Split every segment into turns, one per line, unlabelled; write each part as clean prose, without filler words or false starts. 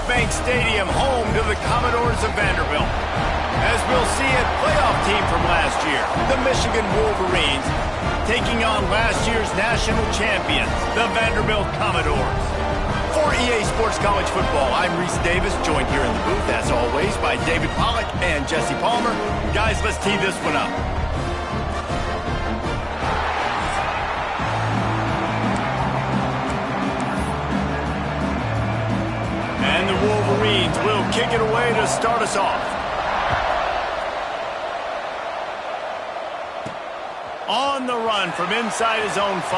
Bank Stadium, home to the Commodores of Vanderbilt. As we'll see, a playoff team from last year, the Michigan Wolverines, taking on last year's national champions, the Vanderbilt Commodores. For EA Sports College Football, I'm Reese Davis, joined here in the booth, as always, by David Pollack and Jesse Palmer. Guys, let's tee this one up. And the Wolverines will kick it away to start us off. On the run from inside his own 5.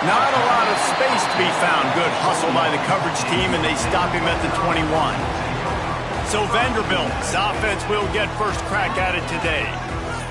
Not a lot of space to be found. Good hustle by the coverage team, and they stop him at the 21. So Vanderbilt's offense will get first crack at it today.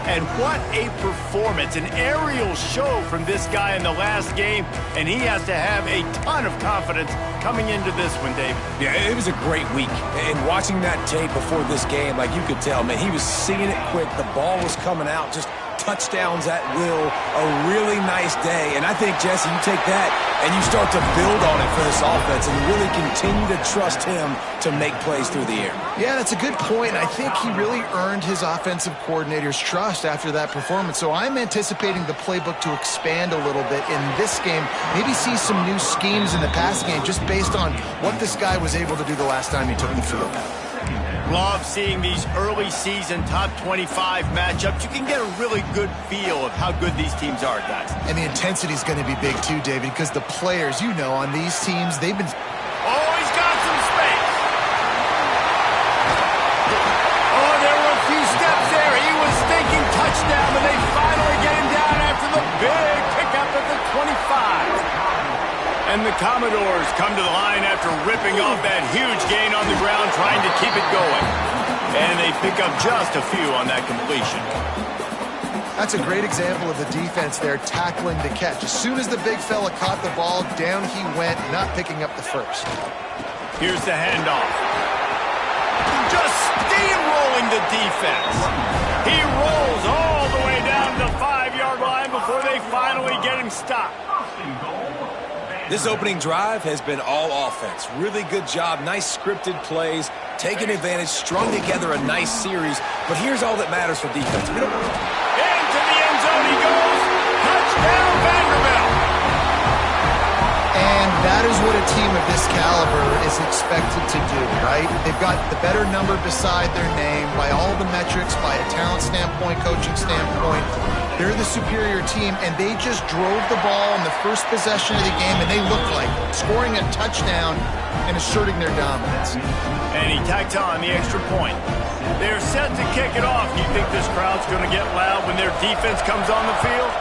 And what a performance, an aerial show from this guy in the last game, and he has to have a ton of confidence coming into this one, David.
Yeah, it was a great week. And watching that tape before this game, like you could tell, man, he was seeing it quick. The ball was coming out, just touchdowns at will. A really nice day. And I think, Jesse, you take that and you start to build on it for this offense and really continue to trust him to make plays through the air.
Yeah, that's a good point. I think he really earned his offensive coordinator's trust after that performance. So I'm anticipating the playbook to expand a little bit in this game. Maybe see some new schemes in the passing game just based on what this guy was able to do the last time he took the field.
Love seeing these early season top 25 matchups. You can get a really good feel of how good these teams are, guys.
And the intensity is going to be big too, David, because the players, you know, on these teams, they've been...
Oh, he's got some space. Oh, there were a few steps there. He was thinking touchdown, but they finally get him down after the big pickup at the 25. And the Commodores come to the line after ripping off that huge gain on the ground, trying to keep it going. And they pick up just a few on that completion.
That's a great example of the defense there tackling the catch. As soon as the big fella caught the ball, down he went, not picking up the first.
Here's the handoff. Just steamrolling the defense. He rolls all the way down to the 5-yard line before they finally get him stopped.
This opening drive has been all offense. Really good job, nice scripted plays, taking advantage, strung together a nice series. But here's all that matters for defense.
Into the end zone he goes. Touchdown, Vanderbilt.
And that is what a team of this caliber is expected to do, right? They've got the better number beside their name by all the metrics, by a talent standpoint, coaching standpoint. They're the superior team, and they just drove the ball in the first possession of the game, and they looked like scoring a touchdown and asserting their dominance.
And he tacked on the extra point. They're set to kick it off. You think this crowd's going to get loud when their defense comes on the field?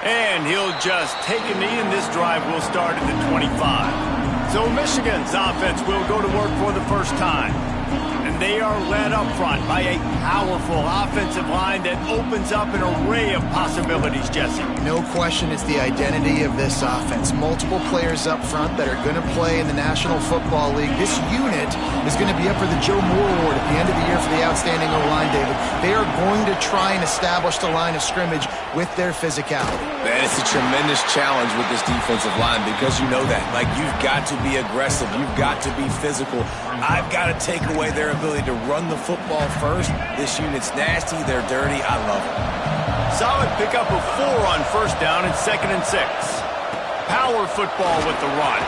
And he'll just take a knee, and this drive will start at the 25. So Michigan's offense will go to work for the first time. And they are led up front by a powerful offensive line that opens up an array of possibilities, Jesse.
No question it's the identity of this offense. Multiple players up front that are going to play in the National Football League. This unit is going to be up for the Joe Moore Award at the end of the year for the outstanding O-line, David. They are going to try and establish the line of scrimmage with their physicality.
Man, it's a tremendous challenge with this defensive line because you know that. Like, you've got to be aggressive. You've got to be physical. I've got to take away their ability to run the football first. This unit's nasty. They're dirty. I love it.
Solid pickup of 4 on first down and 2nd and 6. Power football with the run.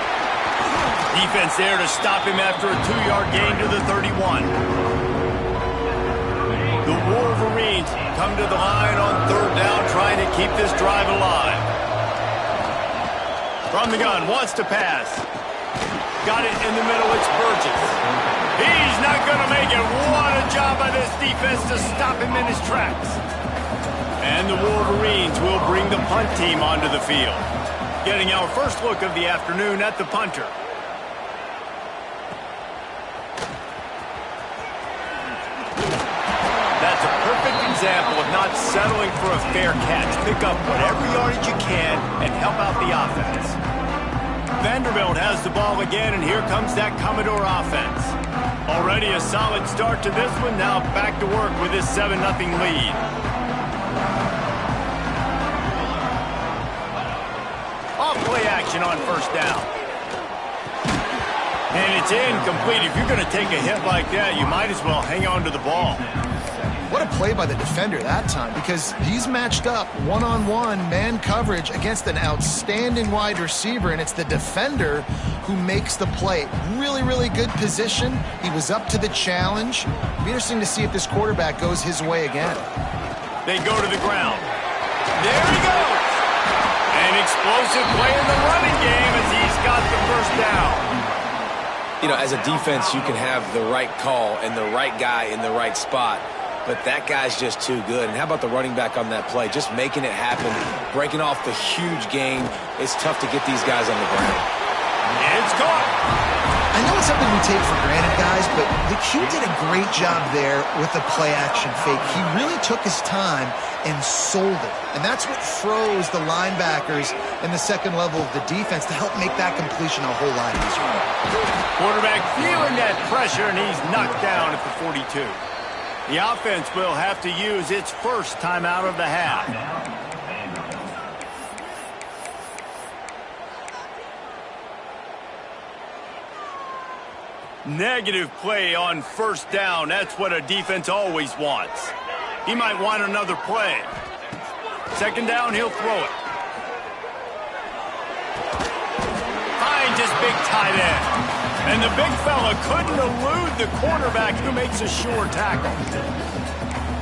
Defense there to stop him after a 2-yard gain to the 31. The Wolverines come to the line on 3rd down, trying to keep this drive alive. From the gun, wants to pass. Got it in the middle, it's Burgess. He's not going to make it. What a job by this defense to stop him in his tracks. And the Wolverines will bring the punt team onto the field. Getting our first look of the afternoon at the punter. That's a perfect example of not settling for a fair catch. Pick up whatever yardage you can and help out the offense. Vanderbilt has the ball again, and here comes that Commodore offense. Already a solid start to this one. Now back to work with this 7-0 lead. Off play action. action on first down. And it's incomplete. If you're going to take a hit like that, you might as well hang on to the ball.
What a play by the defender that time, because he's matched up one-on-one man coverage against an outstanding wide receiver, and it's the defender who makes the play. Really, really good position. He was up to the challenge. It'll be interesting to see if this quarterback goes his way again.
They go to the ground. There he goes. An explosive play in the running game as he's got the first down.
You know, as a defense, you can have the right call and the right guy in the right spot, but that guy's just too good. And how about the running back on that play? Just making it happen, breaking off the huge gain. It's tough to get these guys on the ground.
It's caught.
I know it's something we take for granted, guys, but the Q did a great job there with the play-action fake. He really took his time and sold it. And that's what froze the linebackers in the second level of the defense to help make that completion a whole lot easier.
Quarterback feeling that pressure, and he's knocked down at the 42. The offense will have to use its first timeout of the half. Negative play on first down. That's what a defense always wants. He might want another play. Second down, he'll throw it. Finds his big tight end. And the big fella couldn't elude the quarterback who makes a sure tackle.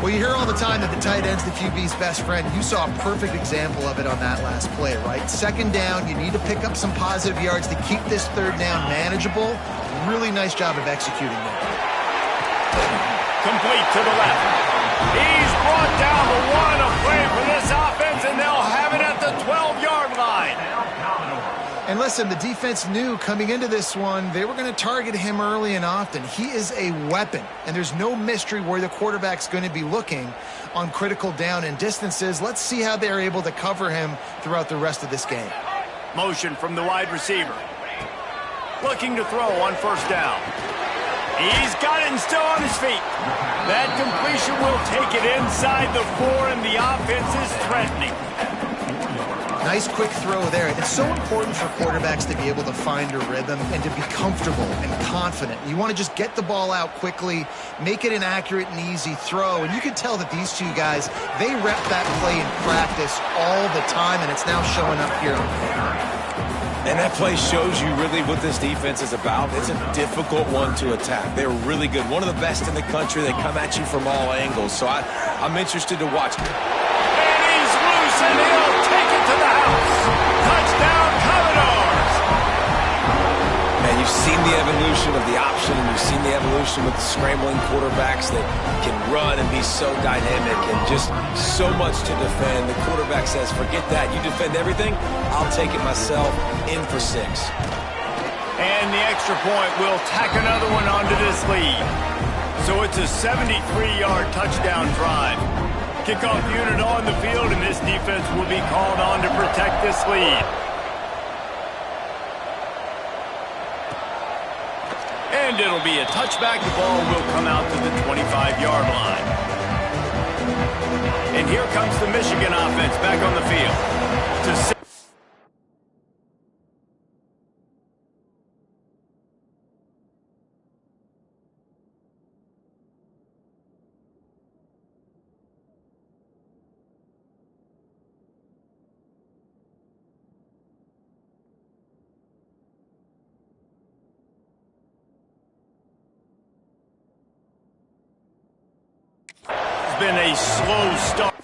Well, you hear all the time that the tight end's the QB's best friend. You saw a perfect example of it on that last play, right? Second down, you need to pick up some positive yards to keep this third down manageable. Really nice job of executing that.
Complete to the left. He's brought down the one, a play for this offense, and they'll have it at the 12-yard line.
And listen, the defense knew coming into this one, they were going to target him early and often. He is a weapon, and there's no mystery where the quarterback's going to be looking on critical down and distances. Let's see how they're able to cover him throughout the rest of this game.
Motion from the wide receiver. Looking to throw on first down. He's got it and still on his feet. That completion will take it inside the 4, and the offense is threatening.
Nice quick throw there. It's so important for quarterbacks to be able to find a rhythm and to be comfortable and confident. You want to just get the ball out quickly, make it an accurate and easy throw. And you can tell that these two guys, they rep that play in practice all the time, and it's now showing up here on paper.
And that play shows you really what this defense is about. It's a difficult one to attack. They're really good. One of the best in the country. They come at you from all angles. So I'm interested to watch.
And he's loose, and he'll take it to the house. Touchdown, Commodores.
Man, you've seen the evolution of the option, and you've seen the evolution with the scrambling quarterbacks that can run and be so dynamic and just so much to defend. The quarterback says, forget that. You defend everything, I'll take it myself. In for 6.
And the extra point will tack another one onto this lead. So it's a 73-yard touchdown drive. Kickoff unit on the field, and this defense will be called on to protect this lead. And it'll be a touchback. The ball will come out to the 25-yard line. And here comes the Michigan offense back on the field. It's been a slow start.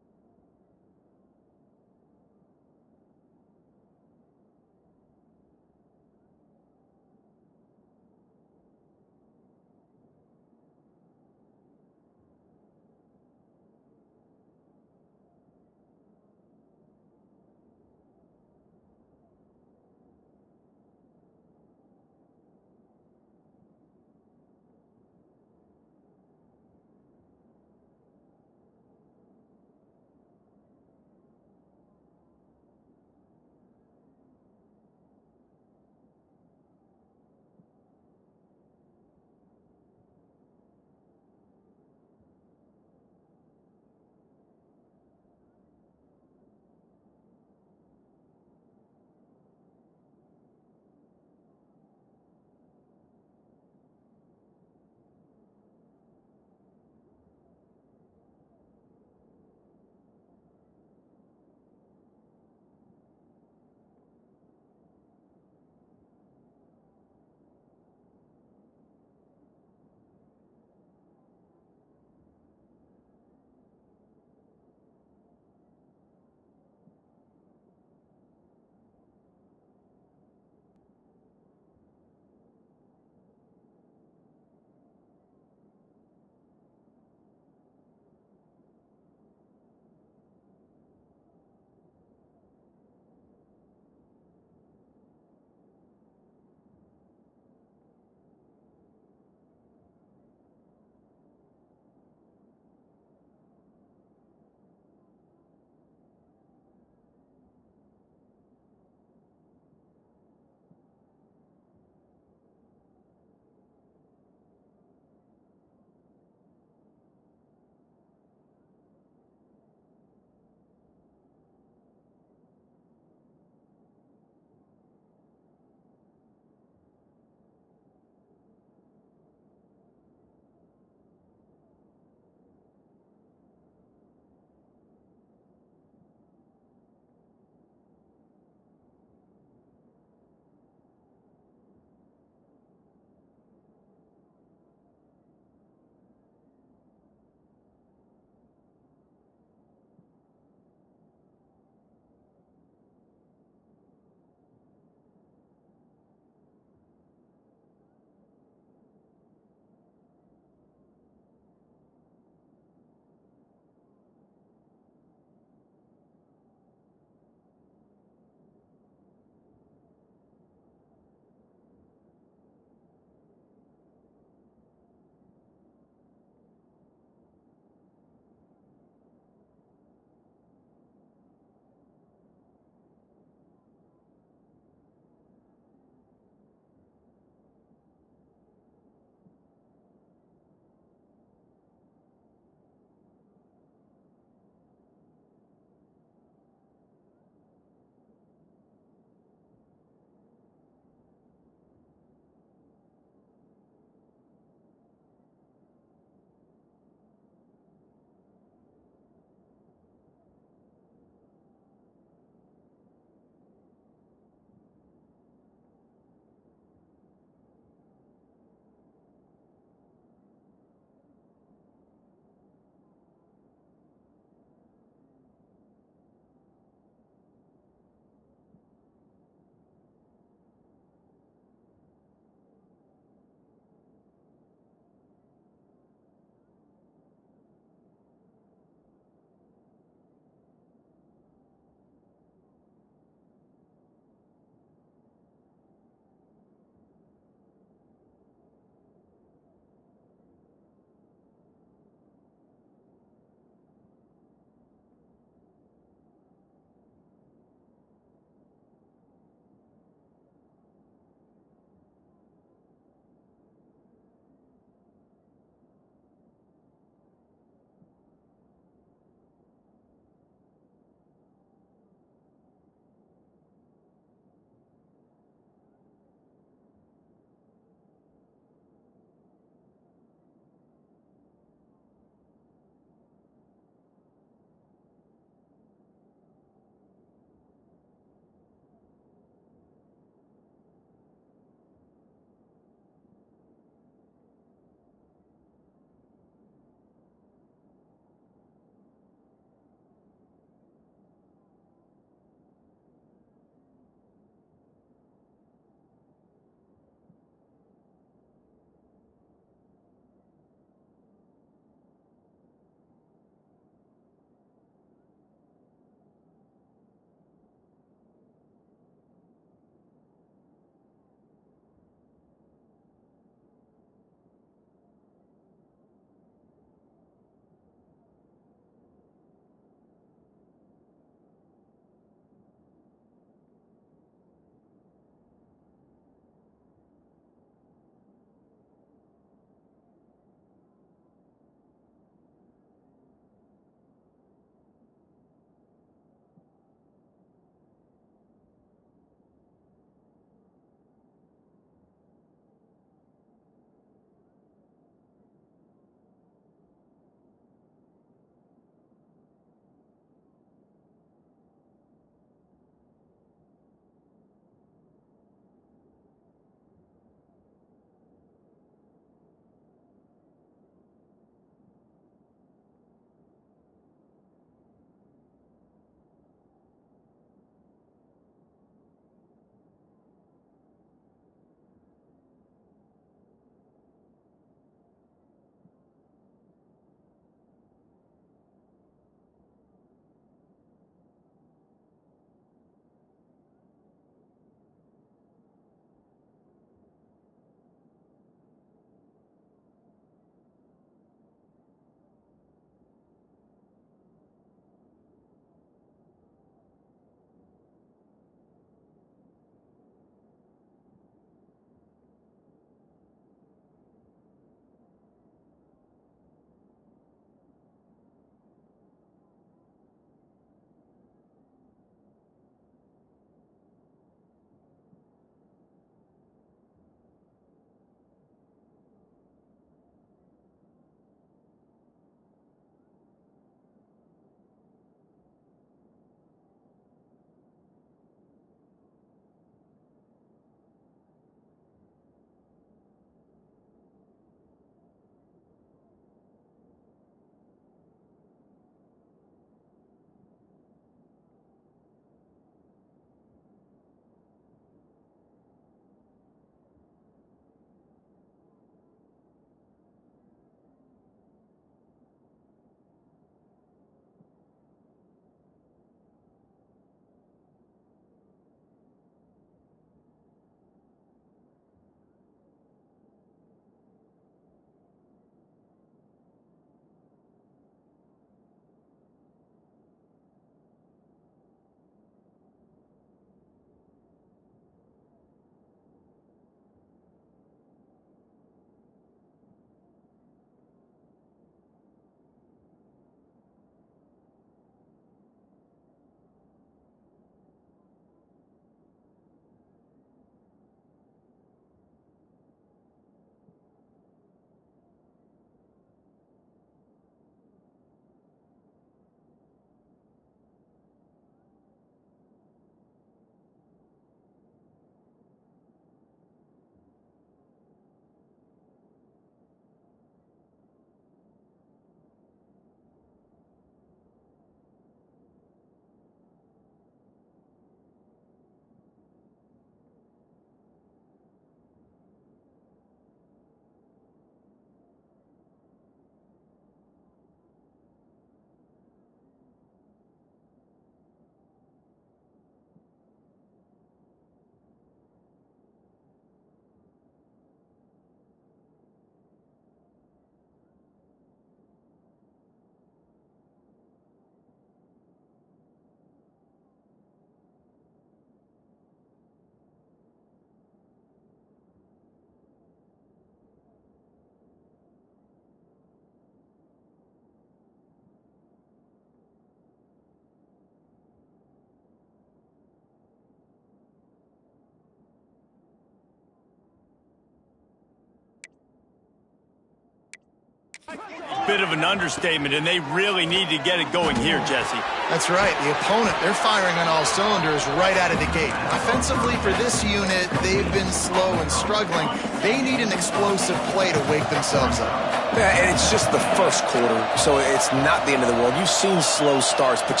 Bit of an understatement, and they really need to get it going here, Jesse.
That's right. The opponent, they're firing on all cylinders right out of the gate. Offensively, for this unit, they've been slow and struggling. They need an explosive play to wake themselves up.
Yeah, and it's just the first quarter, so it's not the end of the world. You've seen slow starts, but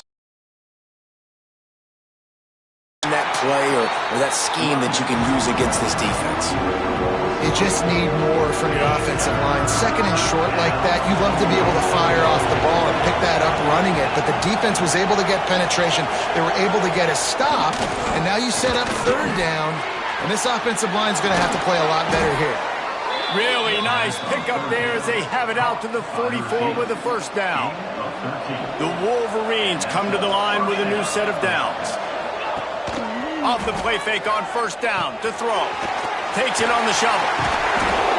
that play or that scheme that you can use against this defense.
You just need more from your offensive line. Second and short like that, you'd love to be able to fire off the ball and pick that up running it, but the defense was able to get penetration. They were able to get a stop, and now you set up third down, and this offensive line is going to have to play a lot better here.
Really nice pickup there as they have it out to the 44 with a first down. The Wolverines come to the line with a new set of downs. Off the play fake on first down to throw. Takes it on the shovel.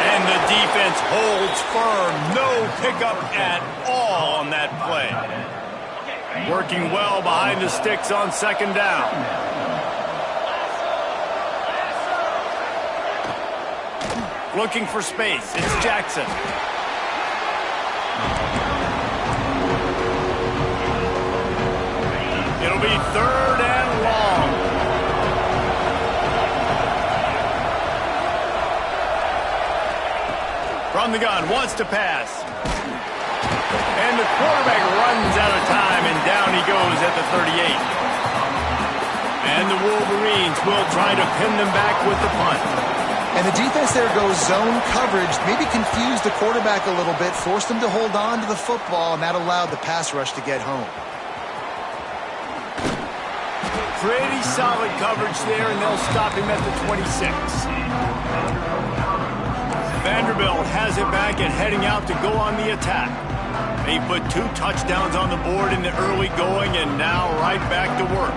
And the defense holds firm. No pickup at all on that play. Working well behind the sticks on second down. Looking for space. It's Jackson. It'll be third and long. From the gun, wants to pass. And the quarterback runs out of time, and down he goes at the 38. And the Wolverines will try to pin them back with the punt.
And the defense there goes zone coverage, maybe confused the quarterback a little bit, forced him to hold on to the football, and that allowed the pass rush to get home.
Pretty solid coverage there, and they'll stop him at the 26. Vanderbilt has it back and heading out to go on the attack. They put 2 touchdowns on the board in the early going and now right back to work.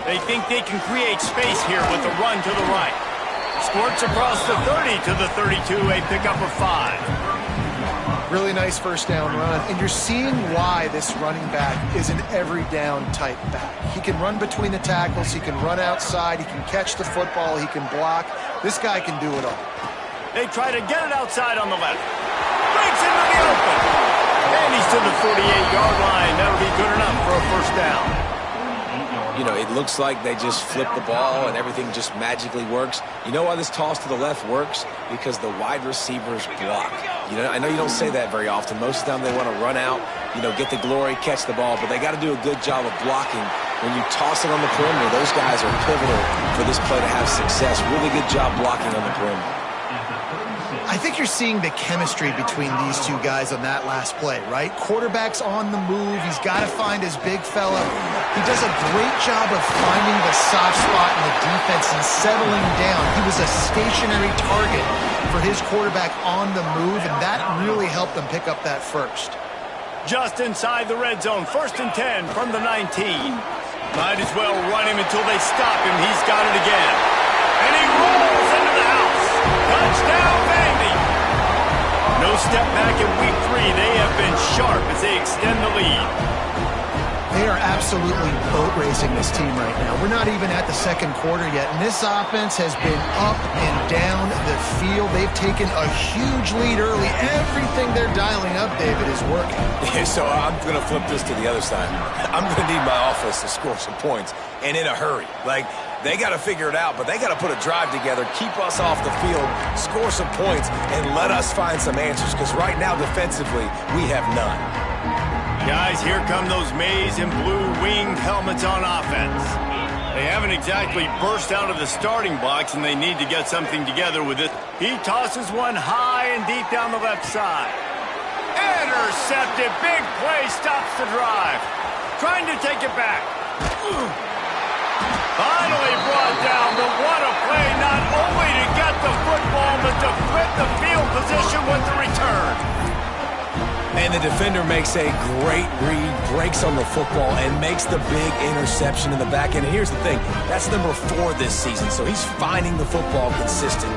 They think they can create space here with the run to the right. Squirts across the 30 to the 32, a pickup of 5.
Really nice first down run, and you're seeing why this running back is an every down type back. He can run between the tackles, he can run outside, he can catch the football, he can block. This guy can do it all.
They try to get it outside on the left. Breaks into the open. And he's to the 48-yard line. That'll be good enough for a first down.
You know, it looks like they just flip the ball and everything just magically works. You know why this toss to the left works? Because the wide receivers block. You know, I know you don't say that very often. Most of the time they want to run out, you know, get the glory, catch the ball, but they got to do a good job of blocking. When you toss it on the perimeter, those guys are pivotal for this play to have success. Really good job blocking on the perimeter.
I think you're seeing the chemistry between these two guys on that last play, right? Quarterback's on the move. He's got to find his big fella. He does a great job of finding the soft spot in the defense and settling down. He was a stationary target for his quarterback on the move, and that really helped them pick up that first.
Just inside the red zone, 1st and 10 from the 19. Might as well run him until they stop him. He's got it again. And he rolls into the house. Touchdown, Vandy. No step back in week 3. They have been sharp as they extend the lead.
They are absolutely boat racing this team right now. We're not even at the second quarter yet, and this offense has been up and down the field. They've taken a huge lead early. Everything they're dialing up, David, is working.
Yeah, so I'm going to flip this to the other side. I'm going to need my offense to score some points, and in a hurry. Like, they got to figure it out, but they got to put a drive together, keep us off the field, score some points, and let us find some answers, because right now, defensively, we have none.
Guys, here come those maize and blue winged helmets on offense. They haven't exactly burst out of the starting blocks, and they need to get something together with it. He tosses one high and deep down the left side. Intercepted. Big play stops the drive. Trying to take it back. Finally brought down, but what a play, not only to get the football, but to flip the field position with the return.
And the defender makes a great read, breaks on the football, and makes the big interception in the back end. And here's the thing, that's number 4 this season, so he's finding the football consistently.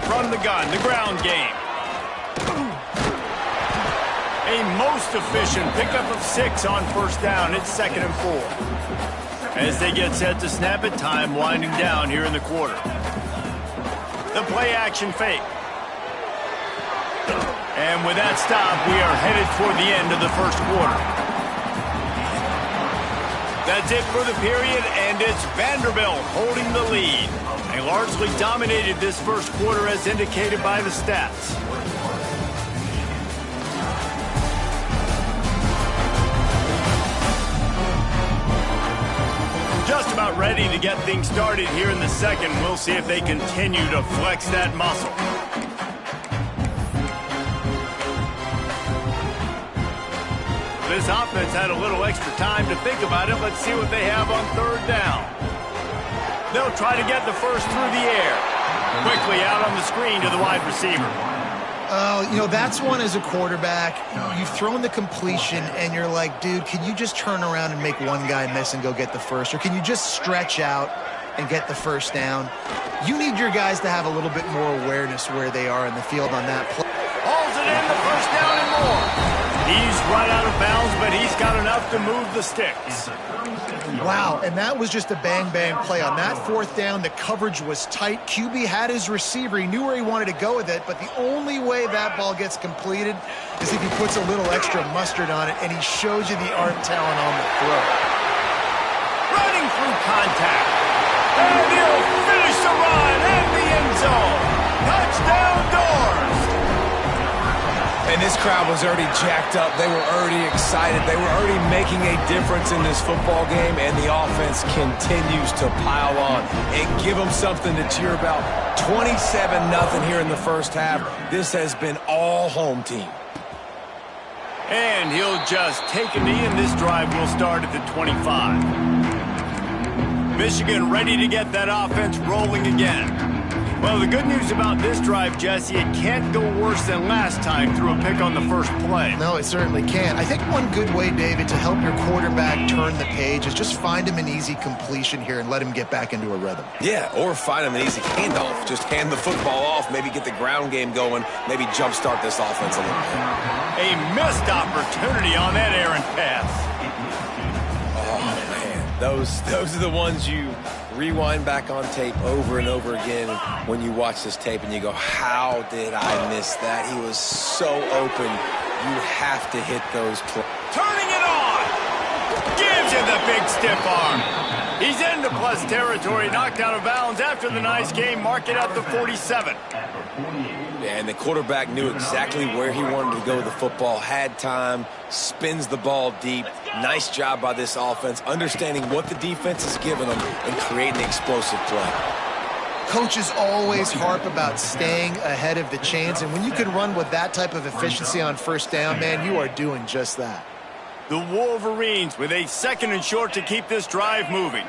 From the gun, the ground game. A most efficient pickup of 6 on first down. It's 2nd and 4. As they get set to snap it, time winding down here in the quarter. The play action fake. And with that stop, we are headed toward the end of the first quarter. That's it for the period, and it's Vanderbilt holding the lead. They largely dominated this first quarter as indicated by the stats. Just about ready to get things started here in the second. We'll see if they continue to flex that muscle. This offense had a little extra time to think about it. Let's see what they have on third down. They'll try to get the first through the air. Quickly out on the screen to the wide receiver.
You know, that's one as a quarterback. You've thrown the completion, and you're like, dude, can you just turn around and make one guy miss and go get the first? Or can you just stretch out and get the first down? You need your guys to have a little bit more awareness where they are in the field on that play.
Hauls it in, the first down and more. He's run out of bounds, but he's got enough to move the sticks.
Wow, and that was just a bang-bang play. On that fourth down, the coverage was tight. QB had his receiver. He knew where he wanted to go with it, but the only way that ball gets completed is if he puts a little extra mustard on it, and he shows you the arm talent on the throw.
Running through contact. And he'll finish the run in the end zone. Touchdown Doors.
And this crowd was already jacked up. They were already excited. They were already making a difference in this football game, and the offense continues to pile on and give them something to cheer about. 27-0 here in the first half. This has been all home team.
And he'll just take a knee, and this drive will start at the 25. Michigan ready to get that offense rolling again. Well, the good news about this drive, Jesse, it can't go worse than last time through a pick on the first play.
No, it certainly can't. I think one good way, David, to help your quarterback turn the page is just find him an easy completion here and let him get back into a rhythm.
Yeah, or find him an easy handoff. Just hand the football off, maybe get the ground game going, maybe jumpstart this offense a little bit.
A missed opportunity on that errant pass.
Oh, man. Those are the ones you rewind back on tape over and over again when you watch this tape and you go, how did I miss that? He was so open. You have to hit those.
Turning it on. Gives you the big stiff arm. He's into plus territory, knocked out of bounds after the nice game. Mark it at the 47.
And the quarterback knew exactly where he wanted to go with the football, had time, spins the ball deep. Nice job by this offense, understanding what the defense is giving them and creating the explosive play.
Coaches always harp about staying ahead of the chains, and when you can run with that type of efficiency on first down, man, you are doing just that.
The Wolverines with a second and short to keep this drive moving.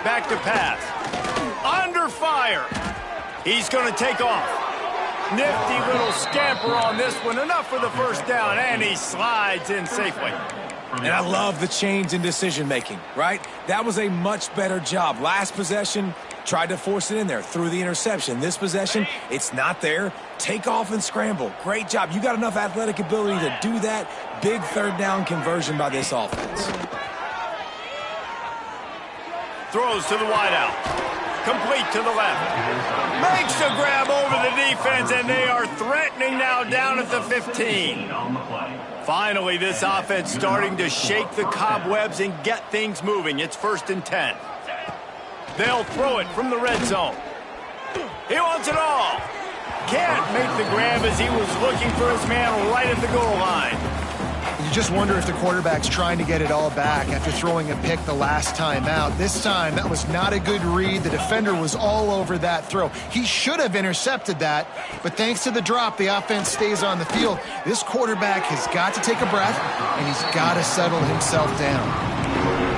Back to pass. Under fire. He's going to take off. Nifty little scamper on this one. Enough for the first down, and he slides in safely.
And I love the change in decision-making, right? That was a much better job. Last possession, tried to force it in there, threw the interception. This possession, it's not there. Take off and scramble. Great job. You got enough athletic ability to do that. Big third down conversion by this offense.
Throws to the wideout. Complete to the left. Makes the grab over the defense, and they are threatening now down at the 15. Finally, this offense starting to shake the cobwebs and get things moving. It's 1st and 10. They'll throw it from the red zone. He wants it all. Can't make the grab as he was looking for his man right at the goal line.
You just wonder if the quarterback's trying to get it all back after throwing a pick the last time out. This time, that was not a good read. The defender was all over that throw. He should have intercepted that, but thanks to the drop, the offense stays on the field. This quarterback has got to take a breath, and he's got to settle himself down.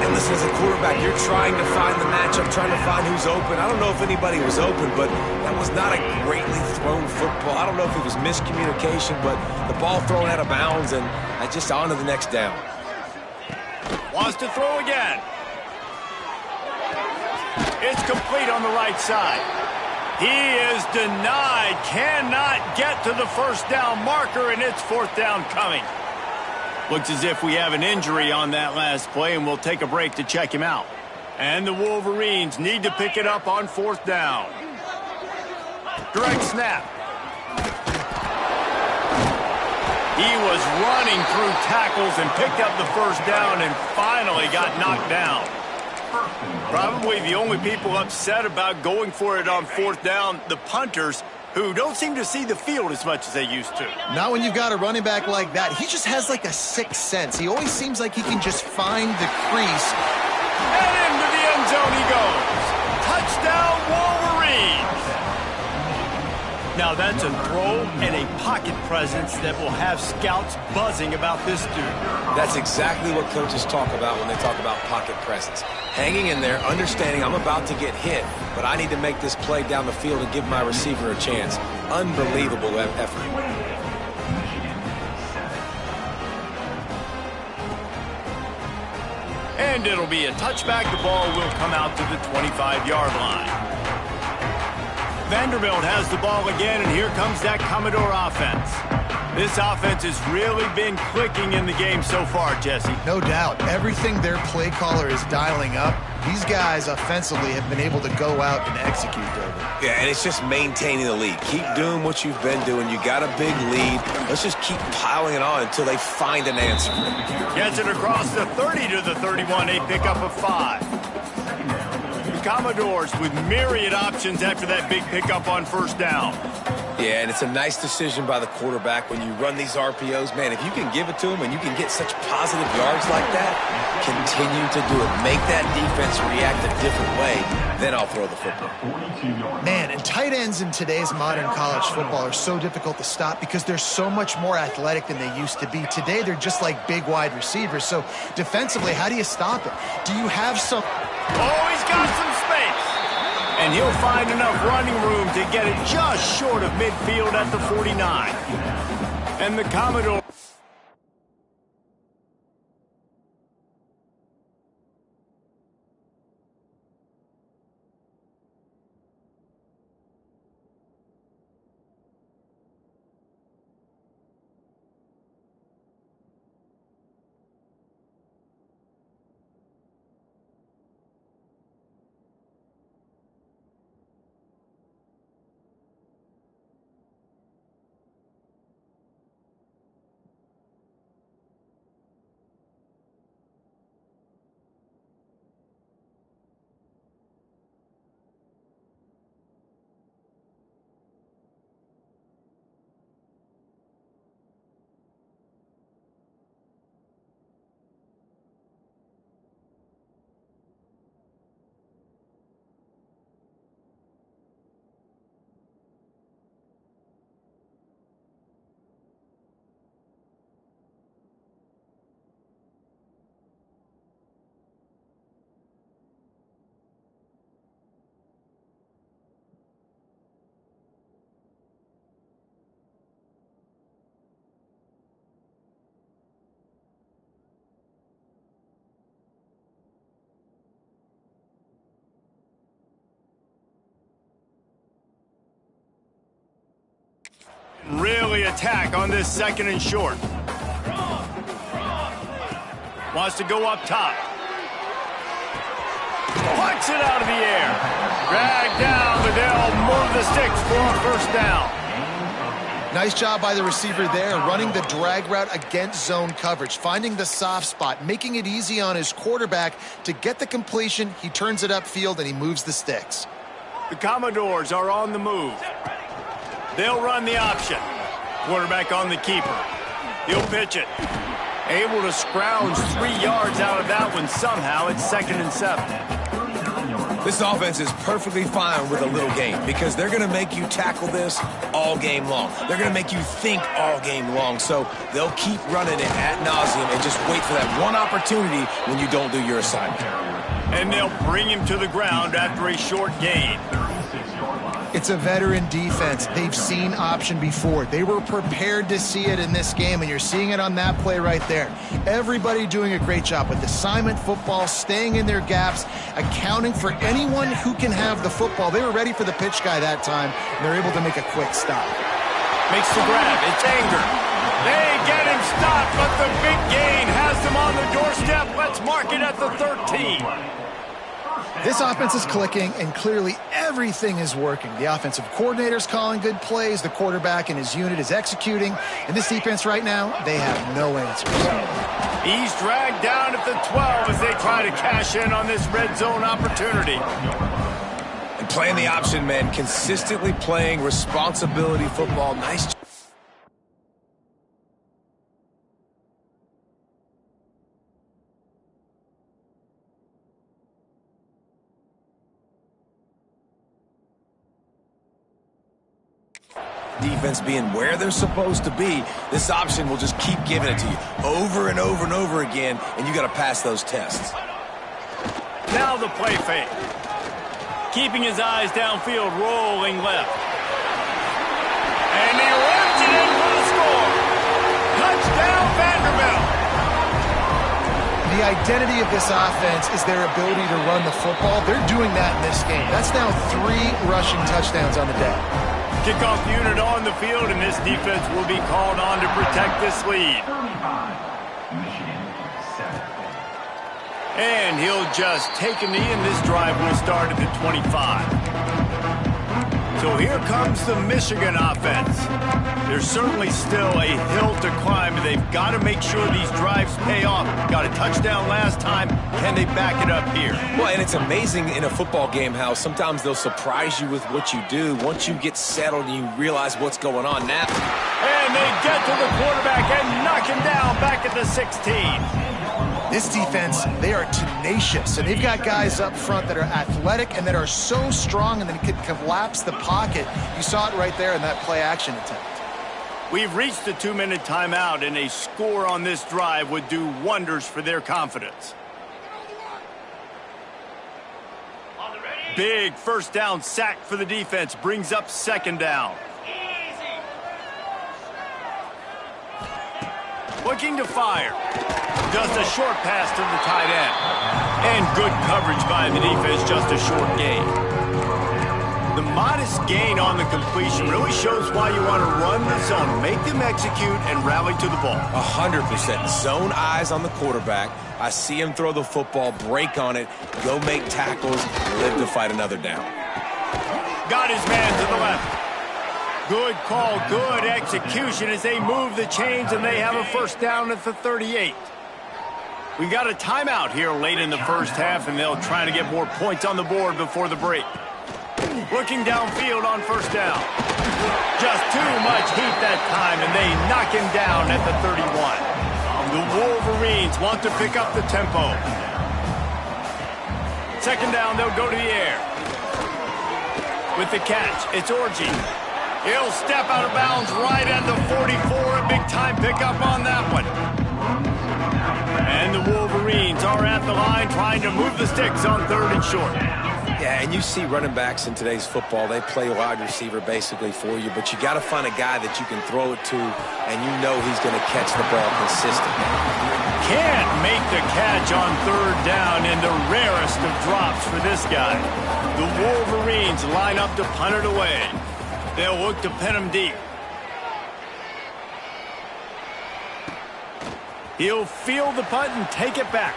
And listen, as a quarterback, you're trying to find the matchup, trying to find who's open. I don't know if anybody was open, but that was not a greatly thrown football. I don't know if it was miscommunication, but the ball thrown out of bounds, and just on to the next down.
Wants to throw again. It's complete on the right side. He is denied. Cannot get to the first down marker, and it's 4th down coming. Looks as if we have an injury on that last play, and we'll take a break to check him out. And the Wolverines need to pick it up on 4th down. Direct snap. He was running through tackles and picked up the first down and finally got knocked down. Probably the only people upset about going for it on fourth down, the punters, who don't seem to see the field as much as they used to.
Not when you've got a running back like that. He just has like a sixth sense. He always seems like he can just find the crease.
And into the end zone he goes. Touchdown, Wolverines! Now that's a throw and a pocket presence that will have scouts buzzing about this dude.
That's exactly what coaches talk about when they talk about pocket presence. Hanging in there, understanding I'm about to get hit, but I need to make this play down the field and give my receiver a chance. Unbelievable effort.
And it'll be a touchback. The ball will come out to the 25-yard line. Vanderbilt has the ball again, and here comes that Commodore offense. This offense has really been clicking in the game so far, Jesse.
No doubt. Everything their play caller is dialing up, these guys offensively have been able to go out and execute, David.
Yeah, and it's just maintaining the lead. Keep doing what you've been doing. You got a big lead. Let's just keep piling it on until they find an answer.
Gets it across the 30 to the 31. A pickup of 5. Commodores with myriad options after that big pickup on first down.
Yeah, and it's a nice decision by the quarterback when you run these RPOs. Man, if you can give it to them and you can get such positive yards like that, continue to do it. Make that defense react a different way, then I'll throw the football.
Man, and tight ends in today's modern college football are so difficult to stop because they're so much more athletic than they used to be. Today, they're just like big wide receivers. So defensively, how do you stop it? Do you have some...
Oh, he's got some space. And he'll find enough running room to get it just short of midfield at the 49. And the Commodore... really attack on this second and short. Wants to go up top. Plucks it out of the air. Dragged down, but they'll move the sticks for a first down.
Nice job by the receiver there, running the drag route against zone coverage, finding the soft spot, making it easy on his quarterback to get the completion. He turns it upfield, and he moves the sticks.
The Commodores are on the move. They'll run the option. Quarterback on the keeper. He'll pitch it. Able to scrounge 3 yards out of that one somehow. It's 2nd and 7.
This offense is perfectly fine with a little game because they're going to make you tackle this all game long. They're going to make you think all game long. So they'll keep running it ad nauseum and just wait for that one opportunity when you don't do your assignment.
And they'll bring him to the ground after a short gain.
It's a veteran defense. They've seen option before. They were prepared to see it in this game, and you're seeing it on that play right there. Everybody doing a great job with assignment football, staying in their gaps, accounting for anyone who can have the football. They were ready for the pitch guy that time, and they're able to make a quick stop.
Makes the grab. It's Anger. They get him stopped, but the big gain has them on the doorstep. Let's mark it at the 13.
This offense is clicking, and clearly everything is working. The offensive coordinator's calling good plays, the quarterback and his unit is executing, and this defense right now, they have no answers.
He's dragged down at the 12 as they try to cash in on this red zone opportunity.
And playing the option, man, consistently playing responsibility football. Nice. Defense being where they're supposed to be, this option will just keep giving it to you over and over and over again, and you got to pass those tests.
Now the play fake. Keeping his eyes downfield, rolling left. And he rips it in for the score. Touchdown, Vanderbilt.
The identity of this offense is their ability to run the football. They're doing that in this game. That's now 3 rushing touchdowns on the day.
Kickoff unit on the field, and this defense will be called on to protect this lead. And he'll just take a knee, and this drive will start at the 25. So here comes the Michigan offense. There's certainly still a hill to climb, and they've got to make sure these drives pay off. Got a touchdown last time. Can they back it up here?
Well, and it's amazing in a football game how sometimes they'll surprise you with what you do once you get settled and you realize what's going on now.
And they get to the quarterback and knock him down back at the 16.
This defense, they are tenacious, and they've got guys up front that are athletic and that are so strong and then can collapse the pocket. You saw it right there in that play-action attempt.
We've reached the 2-minute timeout, and a score on this drive would do wonders for their confidence. Big first down sack for the defense, brings up second down. Looking to fire. Just a short pass to the tight end. And good coverage by the defense, just a short gain. The modest gain on the completion really shows why you want to run the zone, make them execute, and rally to the ball.
100%. Zone eyes on the quarterback. I see him throw the football, break on it, go make tackles, live to fight another down.
Got his man to the left. Good call, good execution as they move the chains, and they have a first down at the 38. We got a timeout here late in the first half, and they'll try to get more points on the board before the break. Looking downfield on first down. Just too much heat that time, and they knock him down at the 31. The Wolverines want to pick up the tempo. Second down, they'll go to the air. With the catch, it's Orji. He'll step out of bounds right at the 44. A big-time pickup on that one. And the Wolverines are at the line trying to move the sticks on third and short.
Yeah, and you see running backs in today's football, they play wide receiver basically for you, but you got to find a guy that you can throw it to, and you know he's going to catch the ball consistently.
Can't make the catch on third down, and the rarest of drops for this guy. The Wolverines line up to punt it away. They'll look to pin him deep. He'll field the punt and take it back.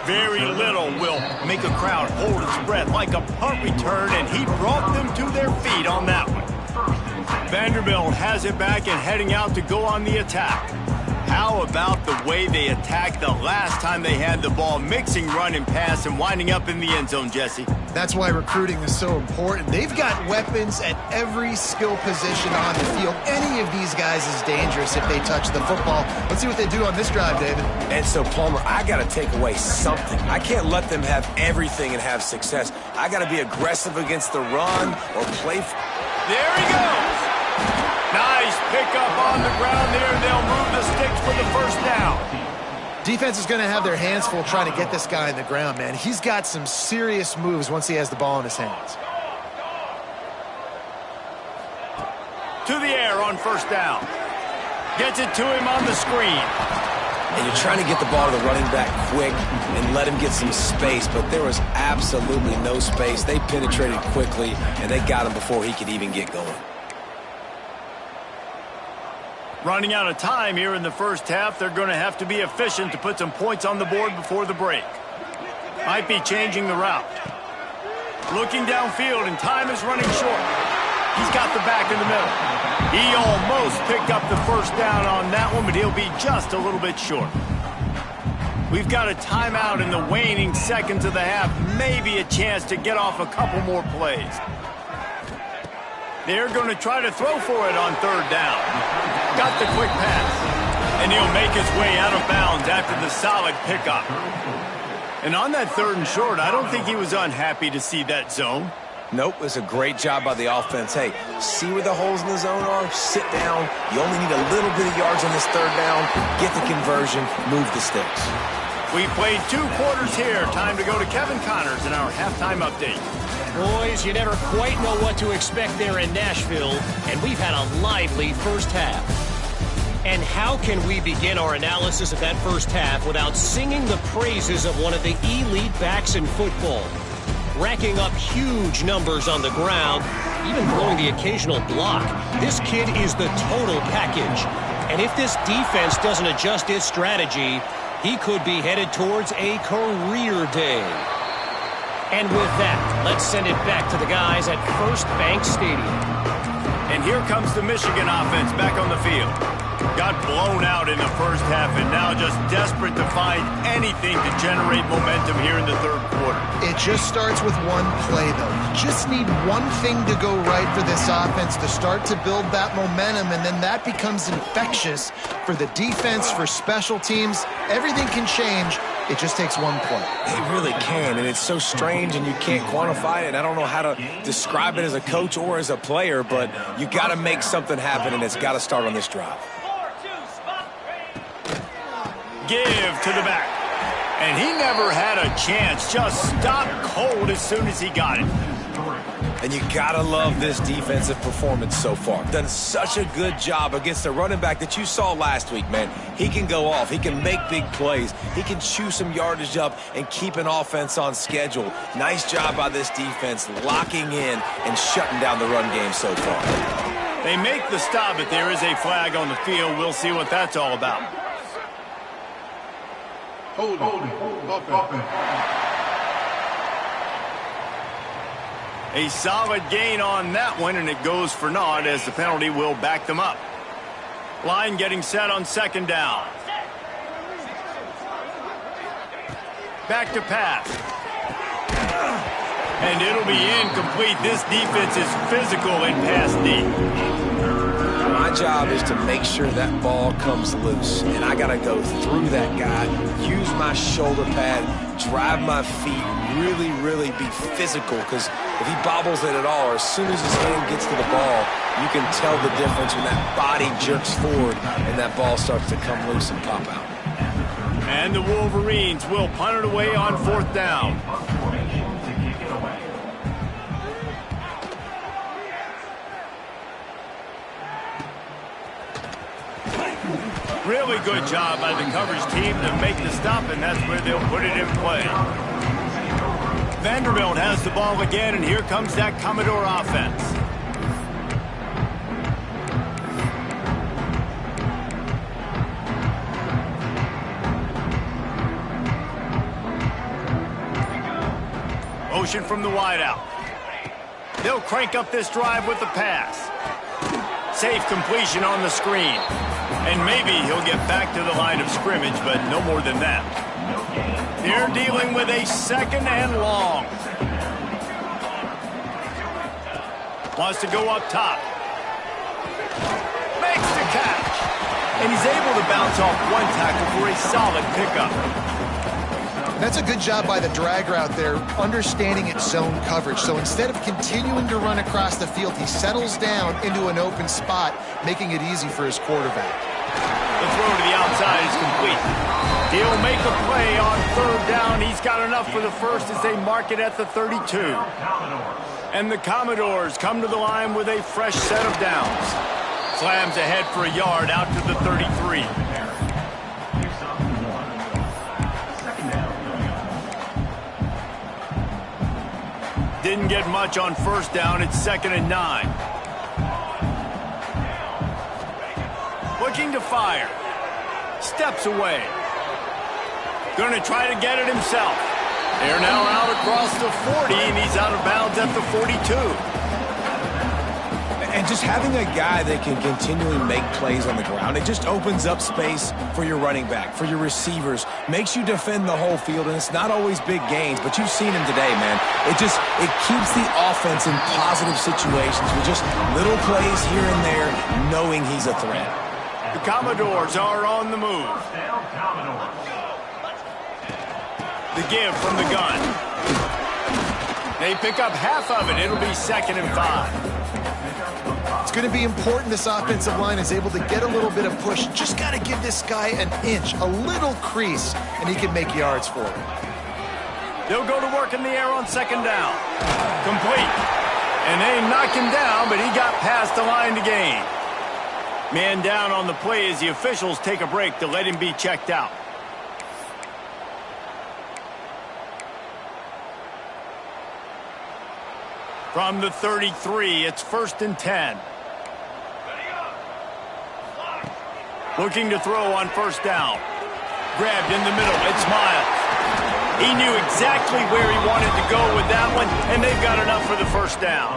Very little will make a crowd hold its breath like a punt return, and he brought them to their feet on that one. Vanderbilt has it back and heading out to go on the attack. How about the way they attacked the last time they had the ball, mixing run and pass and winding up in the end zone, Jesse?
That's why recruiting is so important. They've got weapons at every skill position on the field. Any of these guys is dangerous if they touch the football. Let's see what they do on this drive, David.
And so, Palmer, I got to take away something. I can't let them have everything and have success. I got to be aggressive against the run or play.
There he goes. Nice pickup on the ground there. They'll move the sticks for the first down.
Defense is going to have their hands full trying to get this guy on the ground, man. He's got some serious moves once he has the ball in his hands.
To the air on first down. Gets it to him on the screen.
And you're trying to get the ball to the running back quick and let him get some space, but there was absolutely no space. They penetrated quickly, and they got him before he could even get going.
Running out of time here in the first half, they're going to have to be efficient to put some points on the board before the break. Might be changing the route. Looking downfield, and time is running short. He's got the back in the middle. He almost picked up the first down on that one, but he'll be just a little bit short. We've got a timeout in the waning seconds of the half. Maybe a chance to get off a couple more plays. They're going to try to throw for it on third down. Got the quick pass. And he'll make his way out of bounds after the solid pickup. And on that third and short, I don't think he was unhappy to see that zone.
Nope, it's a great job by the offense. Hey, see where the holes in the zone are? Sit down. You only need a little bit of yards on this third down. Get the conversion. Move the sticks.
We played 2 quarters here. Time to go to Kevin Connors in our halftime update.
Boys, you never quite know what to expect there in Nashville, and we've had a lively first half. And how can we begin our analysis of that first half without singing the praises of one of the elite backs in football? Racking up huge numbers on the ground, even throwing the occasional block. This kid is the total package. And if this defense doesn't adjust its strategy, he could be headed towards a career day. And with that, let's send it back to the guys at First Bank Stadium.
And here comes the Michigan offense back on the field. Got blown out in the first half and now just desperate to find anything to generate momentum here in the third quarter.
It just starts with one play, though. You just need one thing to go right for this offense to start to build that momentum, and then that becomes infectious for the defense, for special teams. Everything can change. It just takes one play.
It really can, and it's so strange, and you can't quantify it. I don't know how to describe it as a coach or as a player, but you got to make something happen, and it's got to start on this drive.
Give to the back. And he never had a chance. Just stopped cold as soon as he got it.
And you gotta love this defensive performance so far. Done such a good job against the running back that you saw last week, man. He can go off. He can make big plays. He can chew some yardage up and keep an offense on schedule. Nice job by this defense locking in and shutting down the run game so far.
They make the stop, but there is a flag on the field. We'll see what that's all about.
Hold it.
A solid gain on that one, and it goes for naught as the penalty will back them up. Line getting set on second down. Back to pass. And it'll be incomplete. This defense is physical in pass deep.
My job is to make sure that ball comes loose, and I got to go through that guy, use my shoulder pad, drive my feet, really be physical, because if he bobbles it at all, or as soon as his hand gets to the ball, you can tell the difference when that body jerks forward and that ball starts to come loose and pop out.
And the Wolverines will punt it away on fourth down. Really good job by the coverage team to make the stop, and that's where they'll put it in play. Vanderbilt has the ball again, and here comes that Commodore offense. Motion from the wideout. They'll crank up this drive with the pass. Safe completion on the screen. And maybe he'll get back to the line of scrimmage, but no more than that. They're dealing with a second and long. Wants to go up top. Makes the catch. And he's able to bounce off one tackle for a solid pickup.
That's a good job by the drag route there, understanding its zone coverage. So instead of continuing to run across the field, he settles down into an open spot, making it easy for his quarterback.
The throw to the outside is complete. He'll make a play on third down. He's got enough for the first as they mark it at the 32. And the Commodores come to the line with a fresh set of downs. Slams ahead for a yard out to the 33. Didn't get much on first down. It's 2nd and 9. Looking to fire. Steps away. Going to try to get it himself. They're now out across the 40, and he's out of bounds at the 42.
And just having a guy that can continually make plays on the ground, it just opens up space for your running back, for your receivers, makes you defend the whole field, and it's not always big gains, but you've seen him today, man. It keeps the offense in positive situations with just little plays here and there, knowing he's a threat.
The Commodores are on the move. The give from the gun. They pick up half of it. It'll be 2nd and 5.
It's going to be important this offensive line is able to get a little bit of push. Just got to give this guy an inch, a little crease, and he can make yards for it.
They'll go to work in the air on 2nd down. Complete. And they knock him down, but he got past the line to gain. Man down on the play as the officials take a break to let him be checked out. From the 33, it's 1st and 10. Looking to throw on 1st down. Grabbed in the middle. It's Miles. He knew exactly where he wanted to go with that one, and they've got enough for the 1st down.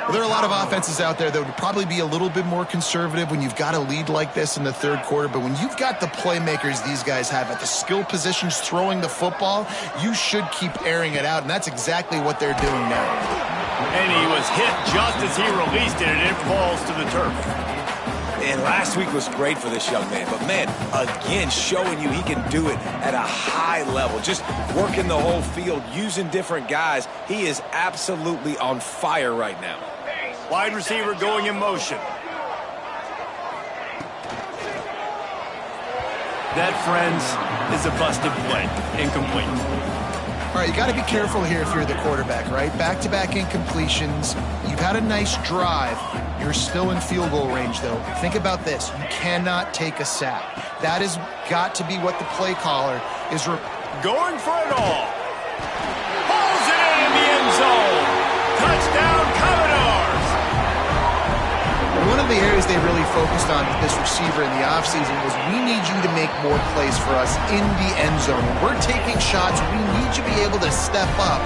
Well, there are a lot of offenses out there that would probably be a little bit more conservative when you've got a lead like this in the 3rd quarter. But when you've got the playmakers these guys have at the skill positions throwing the football, you should keep airing it out, and that's exactly what they're doing now.
And he was hit just as he released it, and it falls to the turf.
And last week was great for this young man. But, man, again, showing you he can do it at a high level. Just working the whole field, using different guys. He is absolutely on fire right now.
Wide receiver going in motion. That, friends, is a busted play. Incomplete.
All right, you got to be careful here if you're the quarterback, right? Back-to-back incompletions. You've had a nice drive. You're still in field goal range, though. Think about this. You cannot take a sack. That has got to be what the play caller is.
Going for it all. Pulls it in the end zone. Touchdown, Commodores.
One of the areas they really focused on with this receiver in the offseason was we need you to make more plays for us in the end zone. When we're taking shots, we need you to be able to step up.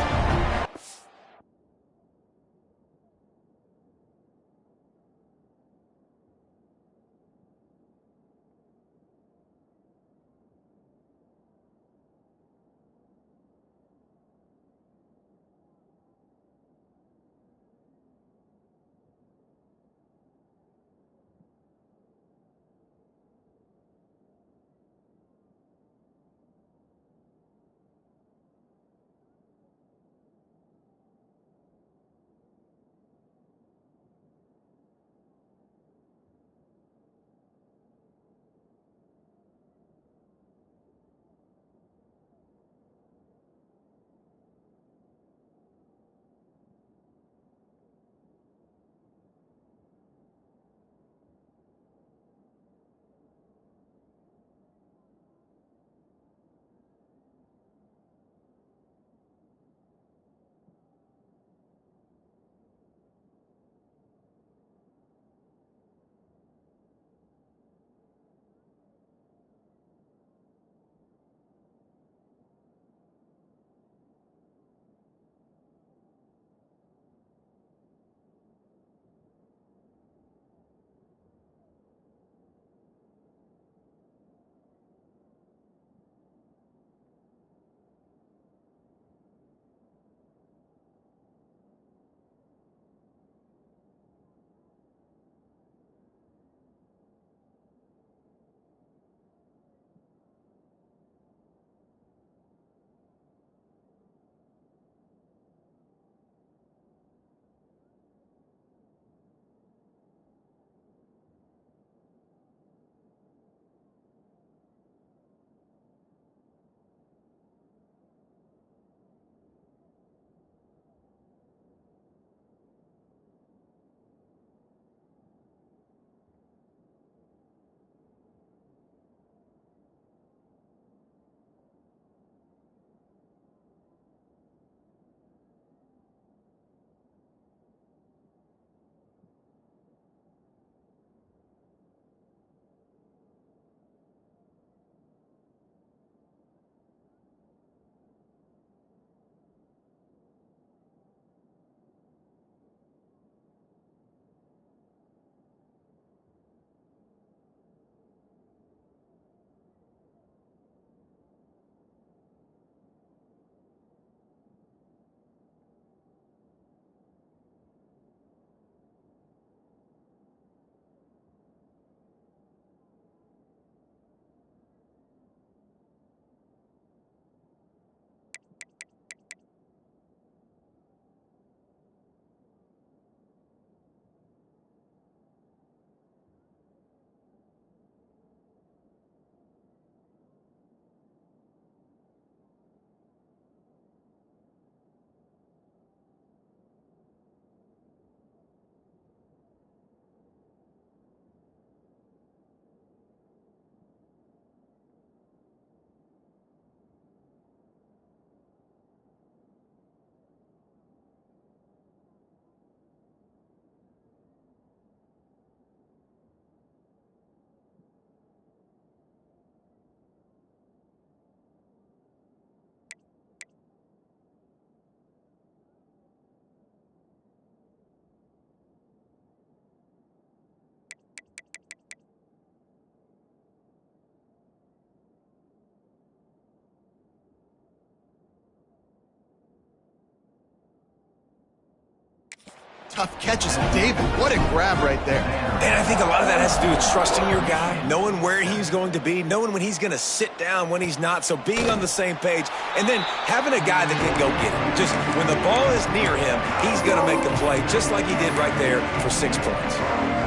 tough catches. And David, what a grab right there.
And I think a lot of that has to do with trusting your guy, knowing where he's going to be, knowing when he's going to sit down, when he's not. So being on the same page, and then having a guy that can go get it. Just when the ball is near him, he's going to make the play, just like he did right there for 6 points.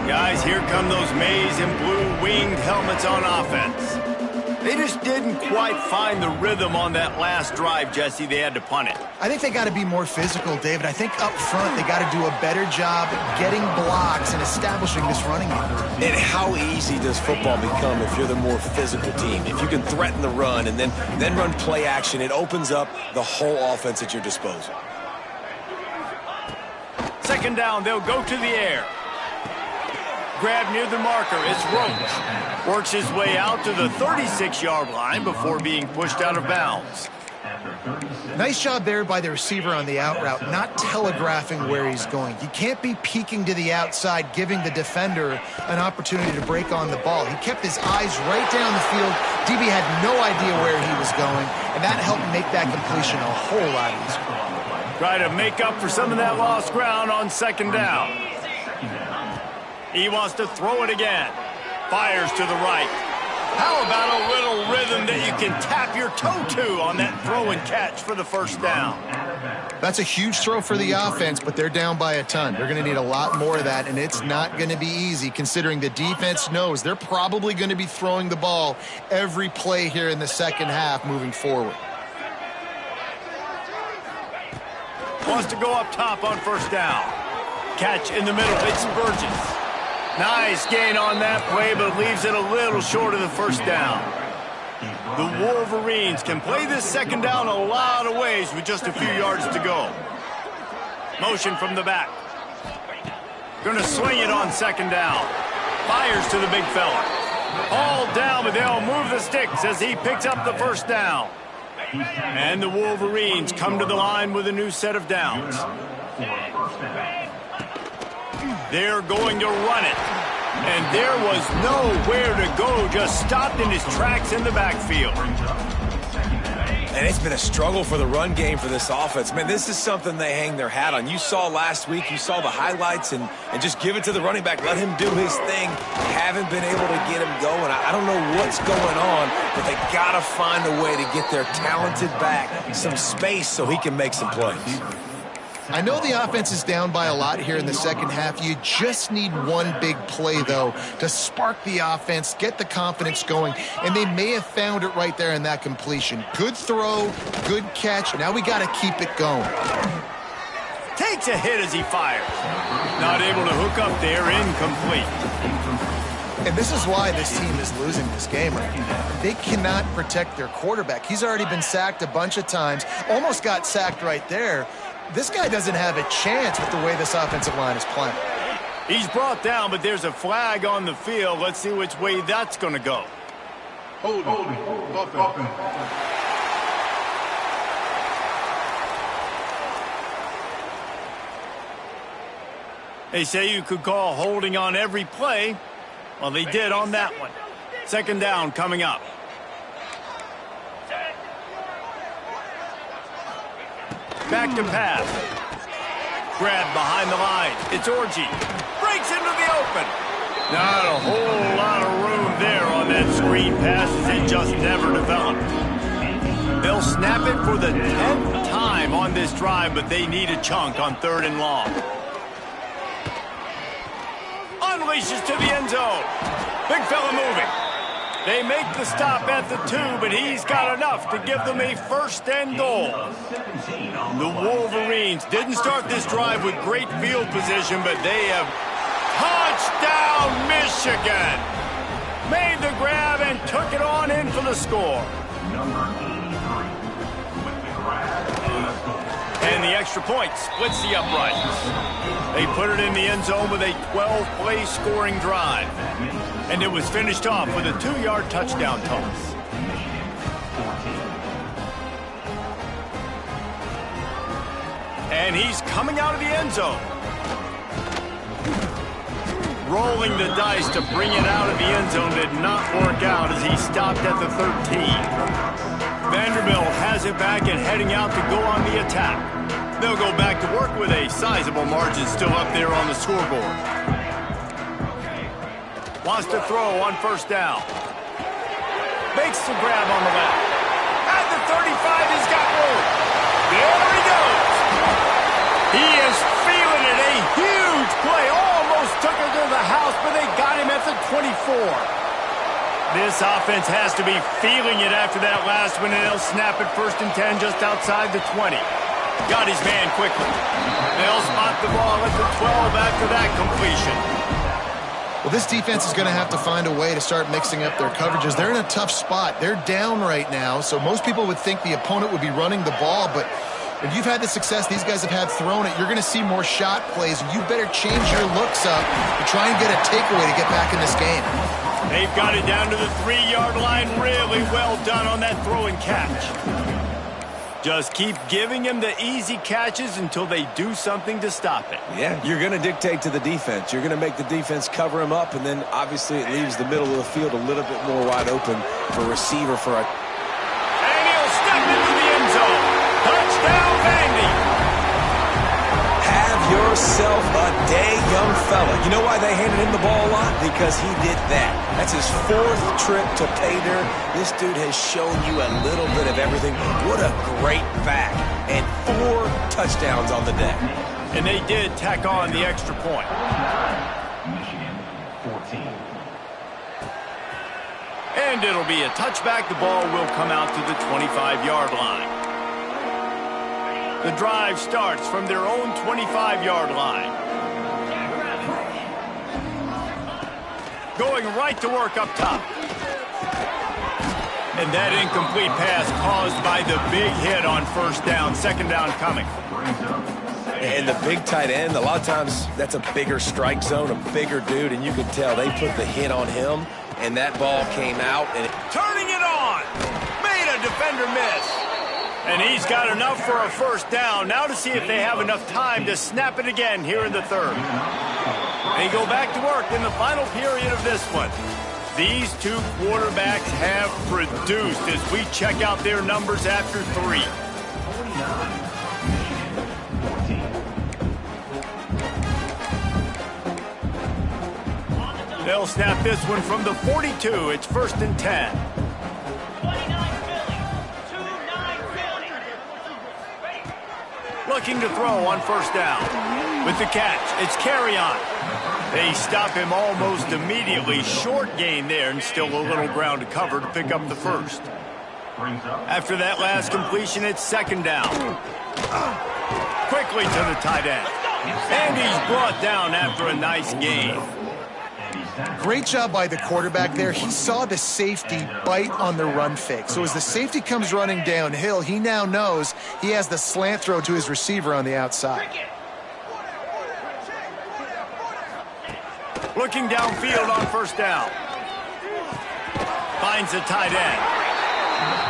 Guys, here come those maize and blue winged helmets on offense. They just didn't quite find the rhythm on that last drive, Jesse. They had to punt it.
I think they got to be more physical, David. I think up front they got to do a better job getting blocks and establishing this running game.
And how easy does football become if you're the more physical team? If you can threaten the run and then run play action, it opens up the whole offense at your disposal.
Second down, they'll go to the air. Grab near the marker, it's Roach. Works his way out to the 36-yard line before being pushed out of bounds.
Nice job there by the receiver on the out route, not telegraphing where he's going. You can't be peeking to the outside, giving the defender an opportunity to break on the ball. He kept his eyes right down the field. DB had no idea where he was going, and that helped make that completion a whole lot easier.
Try to make up for some of that lost ground on second down. He wants to throw it again. Fires to the right. How about a little rhythm that you can tap your toe to on that throw and catch for the first down?
That's a huge throw for the offense, but they're down by a ton. They're going to need a lot more of that, and it's not going to be easy considering the defense knows they're probably going to be throwing the ball every play here in the second half moving forward.
Wants to go up top on first down. Catch in the middle. It's Burgess. Nice gain on that play, but leaves it a little short of the first down. The Wolverines can play this second down a lot of ways with just a few yards to go. Motion from the back. Going to swing it on second down. Fires to the big fella. All down, but they'll move the sticks as he picks up the first down. And the Wolverines come to the line with a new set of downs. They're going to run it. And there was nowhere to go, just stopped in his tracks in the backfield.
And it's been a struggle for the run game for this offense. Man, this is something they hang their hat on. You saw last week, you saw the highlights, and just give it to the running back. Let him do his thing. Haven't been able to get him going. I don't know what's going on, but they got to find a way to get their talented back some space so he can make some plays.
I know the offense is down by a lot here in the second half. You just need one big play, though, to spark the offense, get the confidence going, and they may have found it right there in that completion. Good throw, good catch. Now we got to keep it going.
Takes a hit as he fires. Not able to hook up there, incomplete.
And this is why this team is losing this game right now. They cannot protect their quarterback. He's already been sacked a bunch of times, almost got sacked right there. This guy doesn't have a chance with the way this offensive line is playing.
He's brought down, but there's a flag on the field. Let's see which way that's going to go.
Holding. Offense.
They say you could call holding on every play. Well, they did on that one. Second down coming up. Back to pass. Grab behind the line. It's Orji. Breaks into the open. Not a whole lot of room there on that screen pass as it just never developed. They'll snap it for the 10th time on this drive, but they need a chunk on third and long. Unleashes to the end zone. Big fella moving. They make the stop at the 2, but he's got enough to give them a first and goal. The Wolverines didn't start this drive with great field position, but they have touchdown Michigan. Made the grab and took it on in for the score. And the extra point splits the uprights. They put it in the end zone with a 12-play scoring drive. And it was finished off with a 2-yard touchdown toss. And he's coming out of the end zone. Rolling the dice to bring it out of the end zone did not work out as he stopped at the 13. Vanderbilt has it back and heading out to go on the attack. They'll go back to work with a sizable margin still up there on the scoreboard. Wants to throw on first down. Makes the grab on the left. At the 35, he's got room. There he goes. He is feeling it. A huge play. Almost took it to the house, but they got him at the 24. This offense has to be feeling it after that last one, and they'll snap it 1st and 10 just outside the 20. Got his man quickly. They'll spot the ball at the 12 after that completion.
Well, this defense is going to have to find a way to start mixing up their coverages. They're in a tough spot. They're down right now, so most people would think the opponent would be running the ball, but if you've had the success these guys have had throwing it, you're going to see more shot plays, and you better change your looks up to try and get a takeaway to get back in this game.
They've got it down to the 3-yard line. Really well done on that throw and catch. Just keep giving him the easy catches until they do something to stop it.
Yeah, you're going to dictate to the defense. You're going to make the defense cover him up, and then obviously it leaves the middle of the field a little bit more wide open for receiver for a...
And he'll step into the end zone. Touchdown, Vandy.
Have yourself a day, young fella. You know why they handed him the ball a lot? Because he did that. That's his 4th trip to pay dirt. This dude has shown you a little bit of everything. What a great back. And 4 touchdowns on the day.
And they did tack on the extra point.
Michigan 14.
And it'll be a touchback. The ball will come out to the 25-yard line. The drive starts from their own 25-yard line. Going right to work up top. And that incomplete pass caused by the big hit on first down. 2nd down coming.
And the big tight end, a lot of times that's a bigger strike zone, a bigger dude, and you can tell they put the hit on him, and that ball came out. And
turning it on. Made a defender miss. And he's got enough for a first down. Now to see if they have enough time to snap it again here in the 3rd. They go back to work in the final period of this one. These 2 quarterbacks have produced as we check out their numbers after 3. They'll snap this one from the 42. It's 1st and 10. Looking to throw on first down. With the catch, it's Carrion. They stop him almost immediately. Short gain there, and still a little ground to cover to pick up the first. After that last completion, it's 2nd down. Quickly to the tight end. And he's brought down after a nice gain.
Great job by the quarterback there. He saw the safety bite on the run fake. So as the safety comes running downhill, he now knows he has the slant throw to his receiver on the outside.
Looking downfield on first down. Finds the tight end.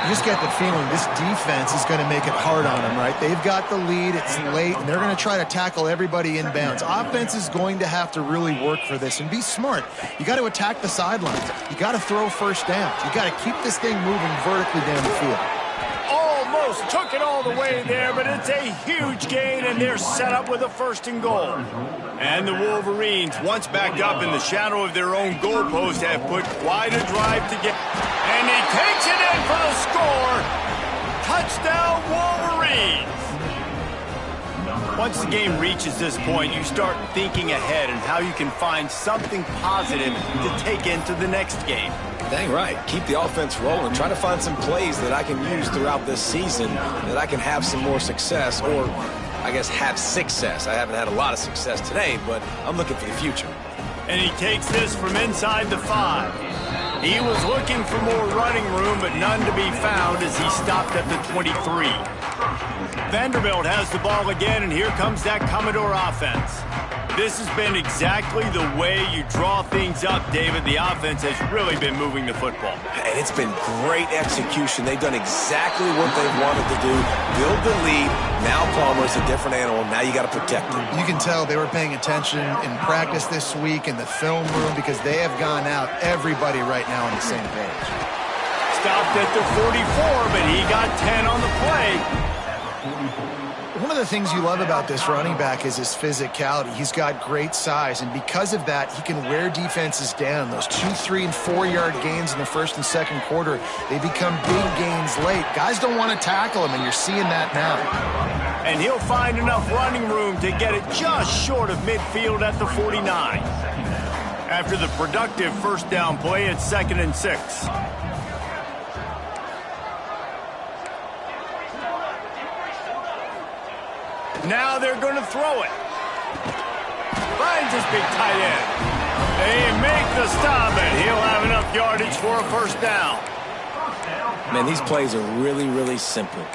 You just get the feeling this defense is going to make it hard on them, right? They've got the lead, it's late, and they're going to try to tackle everybody inbounds. Offense is going to have to really work for this and be smart. You got to attack the sidelines. You got to throw first downs. You got to keep this thing moving vertically down the field.
Almost took it all the way there, but it's a huge gain, and they're set up with a 1st and goal. And the Wolverines, once backed up in the shadow of their own goalpost, have put quite a drive together. And he takes it in for the score. Touchdown, Wolverines. Once the game reaches this point, you start thinking ahead and how you can find something positive to take into the next game.
dang right, keep the offense rolling. Try to find some plays that I can use throughout this season that I can have some more success, or I guess have success. I haven't had a lot of success today, but I'm looking for the future.
And he takes this from inside the 5. He was looking for more running room, but none to be found as he stopped at the 23. Vanderbilt has the ball again, and here comes that Commodore offense. This has been exactly the way you draw things up, David. The offense has really been moving the football.
And it's been great execution. They've done exactly what they've wanted to do. Build the lead. Now Palmer's a different animal. Now you got to protect him.
You can tell they were paying attention in practice this week in the film room because they have gone out, everybody right now on the same page.
Stopped at the 44, but he got 10 on the play.
One of the things you love about this running back is his physicality. He's got great size, and because of that, he can wear defenses down. Those 2, 3, and 4-yard gains in the first and second quarter, they become big gains late. Guys don't want to tackle him, and you're seeing that now.
And he'll find enough running room to get it just short of midfield at the 49. After the productive first down play, it's 2nd and 6. Now they're going to throw it. Finds his big tight end. They make the stop, and he'll have enough yardage for a first down.
Man, these plays are really, really simple.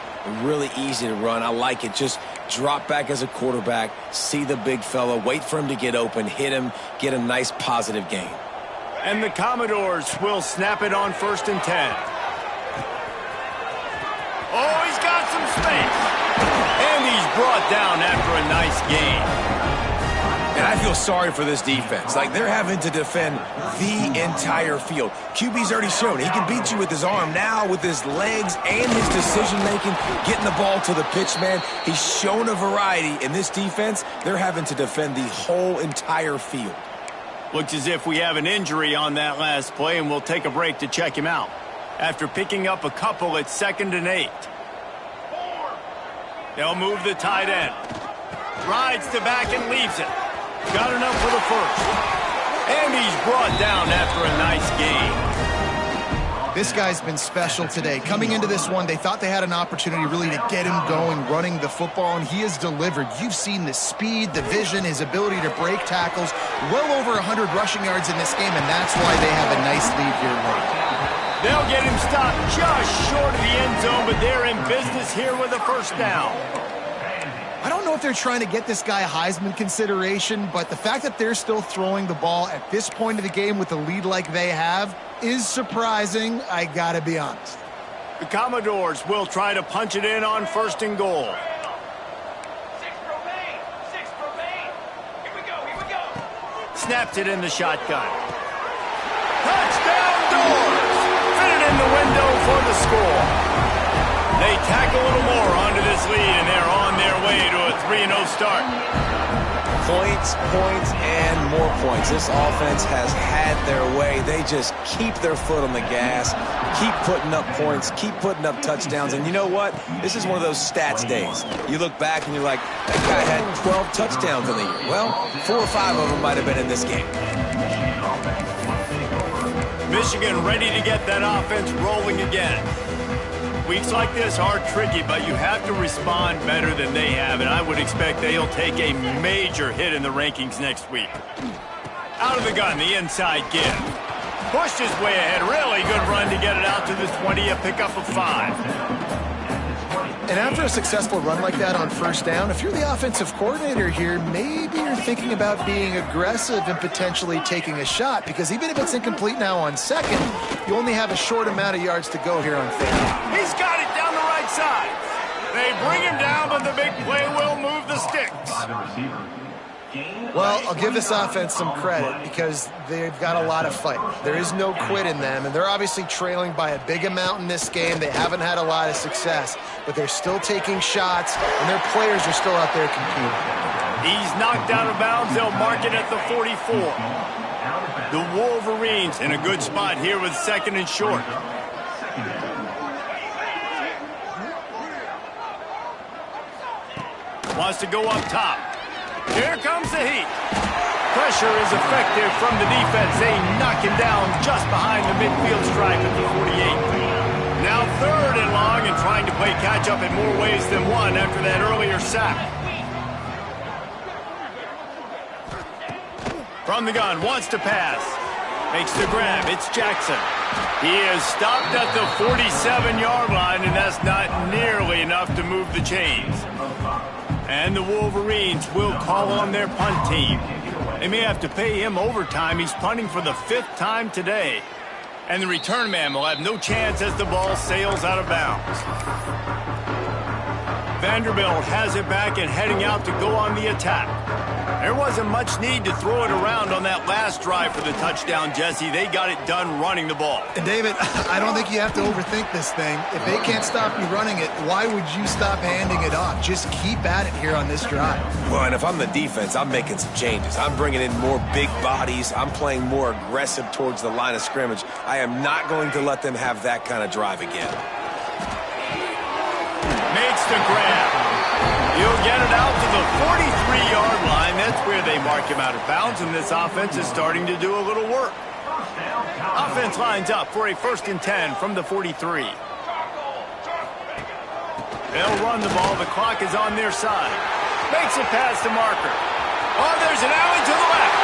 Really easy to run. I like it. Just drop back as a quarterback, see the big fella, wait for him to get open, hit him, get a nice positive gain.
And the Commodores will snap it on 1st and 10. Oh, he's got some space. And he's brought down after a nice gain.
And I feel sorry for this defense. Like, they're having to defend the entire field. QB's already shown he can beat you with his arm. Now with his legs and his decision-making, getting the ball to the pitch, man, he's shown a variety. In this defense, they're having to defend the whole entire field.
Looks as if we have an injury on that last play, and we'll take a break to check him out. After picking up a couple, it's 2nd and 8. They'll move the tight end. Rides to back and leaves it. Got enough for the first. And he's brought down after a nice gain.
This guy's been special today. Coming into this one, they thought they had an opportunity really to get him going, running the football, and he has delivered. You've seen the speed, the vision, his ability to break tackles. Well over 100 rushing yards in this game, and that's why they have a nice lead here late.
They'll get him stopped just short of the end zone, but they're in business here with a first down.
I don't know if they're trying to get this guy Heisman consideration, but the fact that they're still throwing the ball at this point of the game with a lead like they have is surprising, I gotta be honest.
The Commodores will try to punch it in on 1st and goal.
6 Romaine. Here we go.
Snaps it in the shotgun. Touchdown Doors! Fit it in the window for the score. They tack a little more onto this lead, and they're on their way to a 3-0 start.
Points, and more points. This offense has had their way. They just keep their foot on the gas, keep putting up points, keep putting up touchdowns. And you know what? This is one of those stats days. You look back and you're like, that guy had 12 touchdowns in the year. Well, 4 or 5 of them might have been in this game.
Michigan ready to get that offense rolling again. Weeks like this are tricky, but you have to respond better than they have, and I would expect they'll take a major hit in the rankings next week. Out of the gun, the inside give. Pushed his way ahead. Really good run to get it out to the 20, a pickup of 5.
And after a successful run like that on first down, if you're the offensive coordinator here, maybe you're thinking about being aggressive and potentially taking a shot, because even if it's incomplete now on second, you only have a short amount of yards to go here on third.
He's got it down the right side. They bring him down, but the big play will move the sticks.
Well, I'll give this offense some credit because they've got a lot of fight. There is no quit in them, and they're obviously trailing by a big amount in this game. They haven't had a lot of success, but they're still taking shots, and their players are still out there competing.
He's knocked out of bounds. They'll mark it at the 44. The Wolverines in a good spot here with 2nd and short. Wants to go up top. Here comes the heat. Pressure is effective from the defense. They knock him down just behind the midfield stripe at the 48. Now 3rd and long, and trying to play catch-up in more ways than one after that earlier sack. From the gun, wants to pass. Makes the grab. It's Jackson. He is stopped at the 47-yard line, and that's not nearly enough to move the chains. And the Wolverines will call on their punt team. They may have to pay him overtime. He's punting for the 5th time today. And the return man will have no chance as the ball sails out of bounds. Vanderbilt has it back and heading out to go on the attack. There wasn't much need to throw it around on that last drive for the touchdown, Jesse. They got it done running the ball.
And David, I don't think you have to overthink this thing. If they can't stop you running it, why would you stop handing it off? Just keep at it here on this drive.
Well, and if I'm the defense, I'm making some changes. I'm bringing in more big bodies. I'm playing more aggressive towards the line of scrimmage. I am not going to let them have that kind of drive again.
Makes the grab. He'll get it out to the 43-yard line. That's where they mark him out of bounds, and this offense is starting to do a little work. Offense lines up for a 1st and 10 from the 43. They'll run the ball. The clock is on their side. Makes it past the marker. Oh, there's an alley to the left.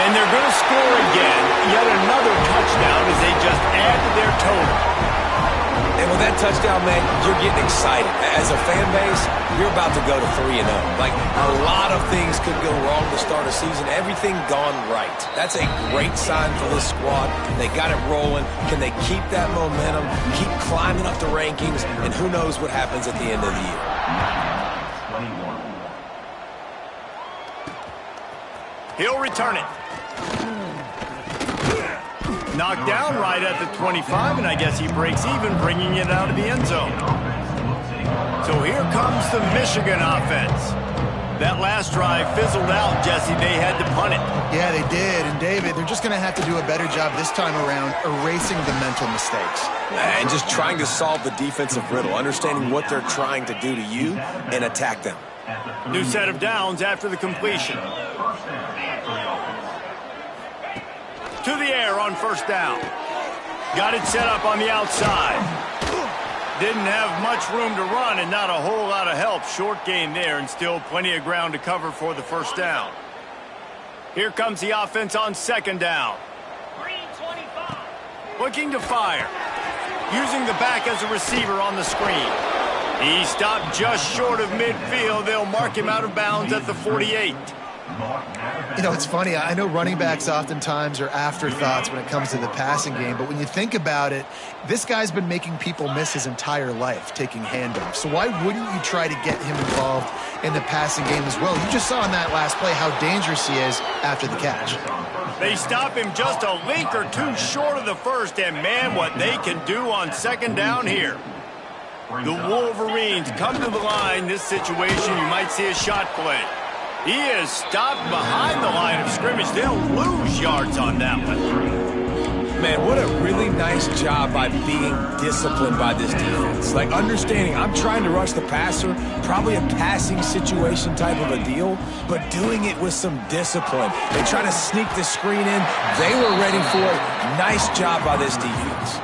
And they're going to score again. Yet another touchdown as they just add to their total.
And with that touchdown, man, you're getting excited. As a fan base, you're about to go to 3-0. Like, a lot of things could go wrong to start a season. Everything gone right. That's a great sign for this squad. They got it rolling. Can they keep that momentum, keep climbing up the rankings, and who knows what happens at the end of the year.
He'll return it. Knocked down right at the 25, and I guess he breaks even, bringing it out of the end zone. So here comes the Michigan offense. That last drive fizzled out, Jesse. They had to punt it.
Yeah, they did. And, David, they're just going to have to do a better job this time around erasing the mental mistakes.
And just trying to solve the defensive riddle, understanding what they're trying to do to you and attack them.
New set of downs after the completion. To the air on 1st down. Got it set up on the outside. Didn't have much room to run and not a whole lot of help. Short gain there and still plenty of ground to cover for the 1st down. Here comes the offense on 2nd down. Looking to fire. Using the back as a receiver on the screen. He stopped just short of midfield. They'll mark him out of bounds at the 48.
You know, it's funny. I know running backs oftentimes are afterthoughts when it comes to the passing game, but when you think about it, this guy's been making people miss his entire life taking handoffs. So why wouldn't you try to get him involved in the passing game as well? You just saw in that last play how dangerous he is after the catch.
They stop him just a link or two short of the 1st, and man, what they can do on 2nd down here. The Wolverines come to the line. This situation, you might see a shot play. He is stopped behind the line of scrimmage. They'll lose yards on that one.
Man, what a really nice job by being disciplined by this defense. Like, understanding I'm trying to rush the passer, probably a passing situation type of a deal, but doing it with some discipline. They try to sneak the screen in. They were ready for it. Nice job by this defense.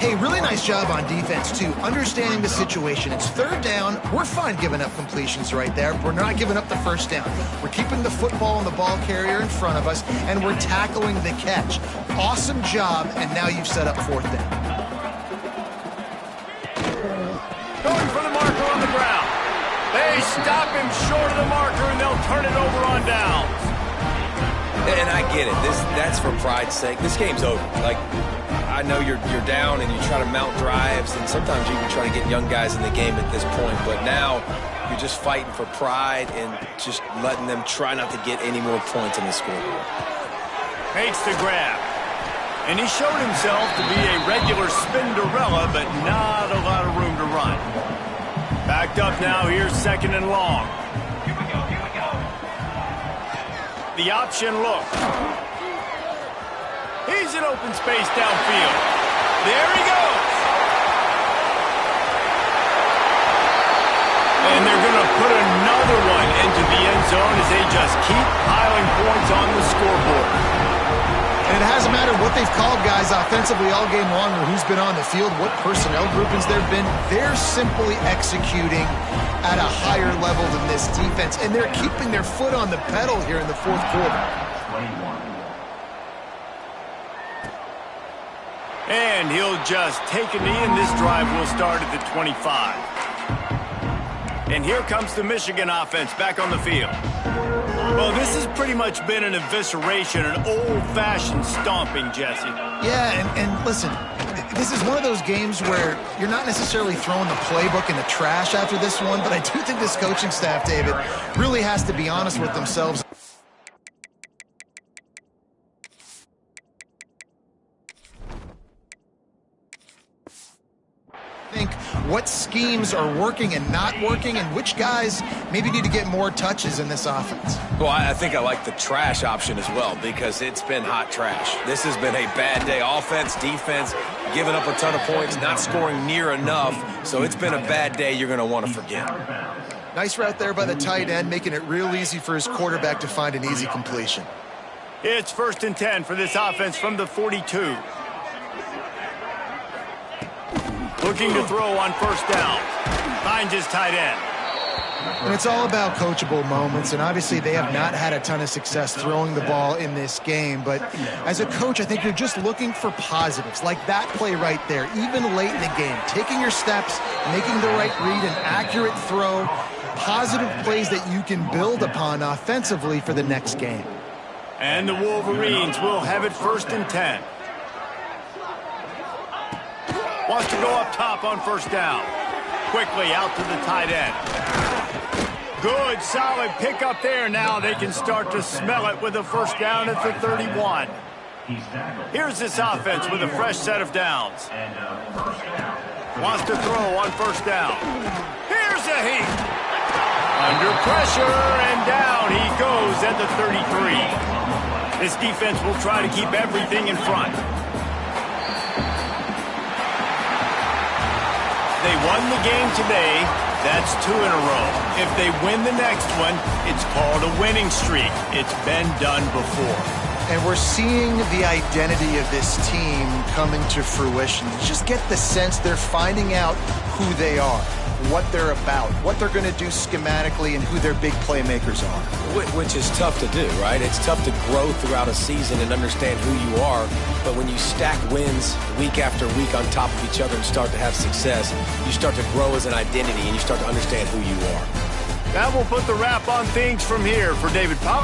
Hey, really nice job on defense, too, understanding the situation. It's 3rd down. We're fine giving up completions right there. We're not giving up the 1st down. We're keeping the football and the ball carrier in front of us, and we're tackling the catch. Awesome job, and now you've set up 4th down.
Going for the marker on the ground. They stop him short of the marker, and they'll turn it over on downs.
And I get it. That's for pride's sake. This game's over. Like, I know you're down and you try to mount drives, and sometimes you can try to get young guys in the game at this point, but now you're just fighting for pride and just letting them try not to get any more points in the scoreboard.
Makes the grab. And he showed himself to be a regular Spinderella, but not a lot of room to run. Backed up now, here's 2nd and long.
Here we go.
The option look. He's in open space downfield. There he goes. And they're going to put another one into the end zone as they just keep piling points on the scoreboard.
And it hasn't mattered what they've called guys offensively all game long or who's been on the field, what personnel groupings there have been. They're simply executing at a higher level than this defense, and they're keeping their foot on the pedal here in the 4th quarter.
And he'll just take a knee, and this drive will start at the 25. And here comes the Michigan offense back on the field. Well, this has pretty much been an evisceration, an old-fashioned stomping, Jesse.
Yeah, and listen, this is one of those games where you're not necessarily throwing the playbook in the trash after this one, but I do think this coaching staff, David, really has to be honest with themselves. Think what schemes are working and not working, and which guys maybe need to get more touches in this offense.
Well, I think I like the trash option as well, because it's been hot trash. This has been a bad day. Offense, defense, giving up a ton of points, not scoring near enough. So it's been a bad day you're going to want to forget.
Nice route there by the tight end, making it real easy for his quarterback to find an easy completion.
It's 1st and 10 for this offense from the 42. Looking to throw on 1st down. Finds his tight end.
And it's all about coachable moments, and obviously they have not had a ton of success throwing the ball in this game. But as a coach, I think you're just looking for positives, like that play right there, even late in the game. Taking your steps, making the right read, an accurate throw, positive plays that you can build upon offensively for the next game.
And the Wolverines will have it 1st and 10. Wants to go up top on 1st down. Quickly out to the tight end. Good, solid pickup there. Now they can start to smell it with a 1st down at the 31. Here's this offense with a fresh set of downs. Wants to throw on 1st down. Here's a heat. Under pressure, and down he goes at the 33. This defense will try to keep everything in front. They won the game today. That's 2 in a row. If they win the next one, it's called a winning streak. It's been done before.
And we're seeing the identity of this team coming to fruition. You just get the sense they're finding out who they are, what they're about, what they're going to do schematically, and who their big playmakers are.
Which is tough to do, right? It's tough to grow throughout a season and understand who you are. But when you stack wins week after week on top of each other and start to have success, you start to grow as an identity and you start to understand who you are.
That will put the wrap on things from here for David Pollack.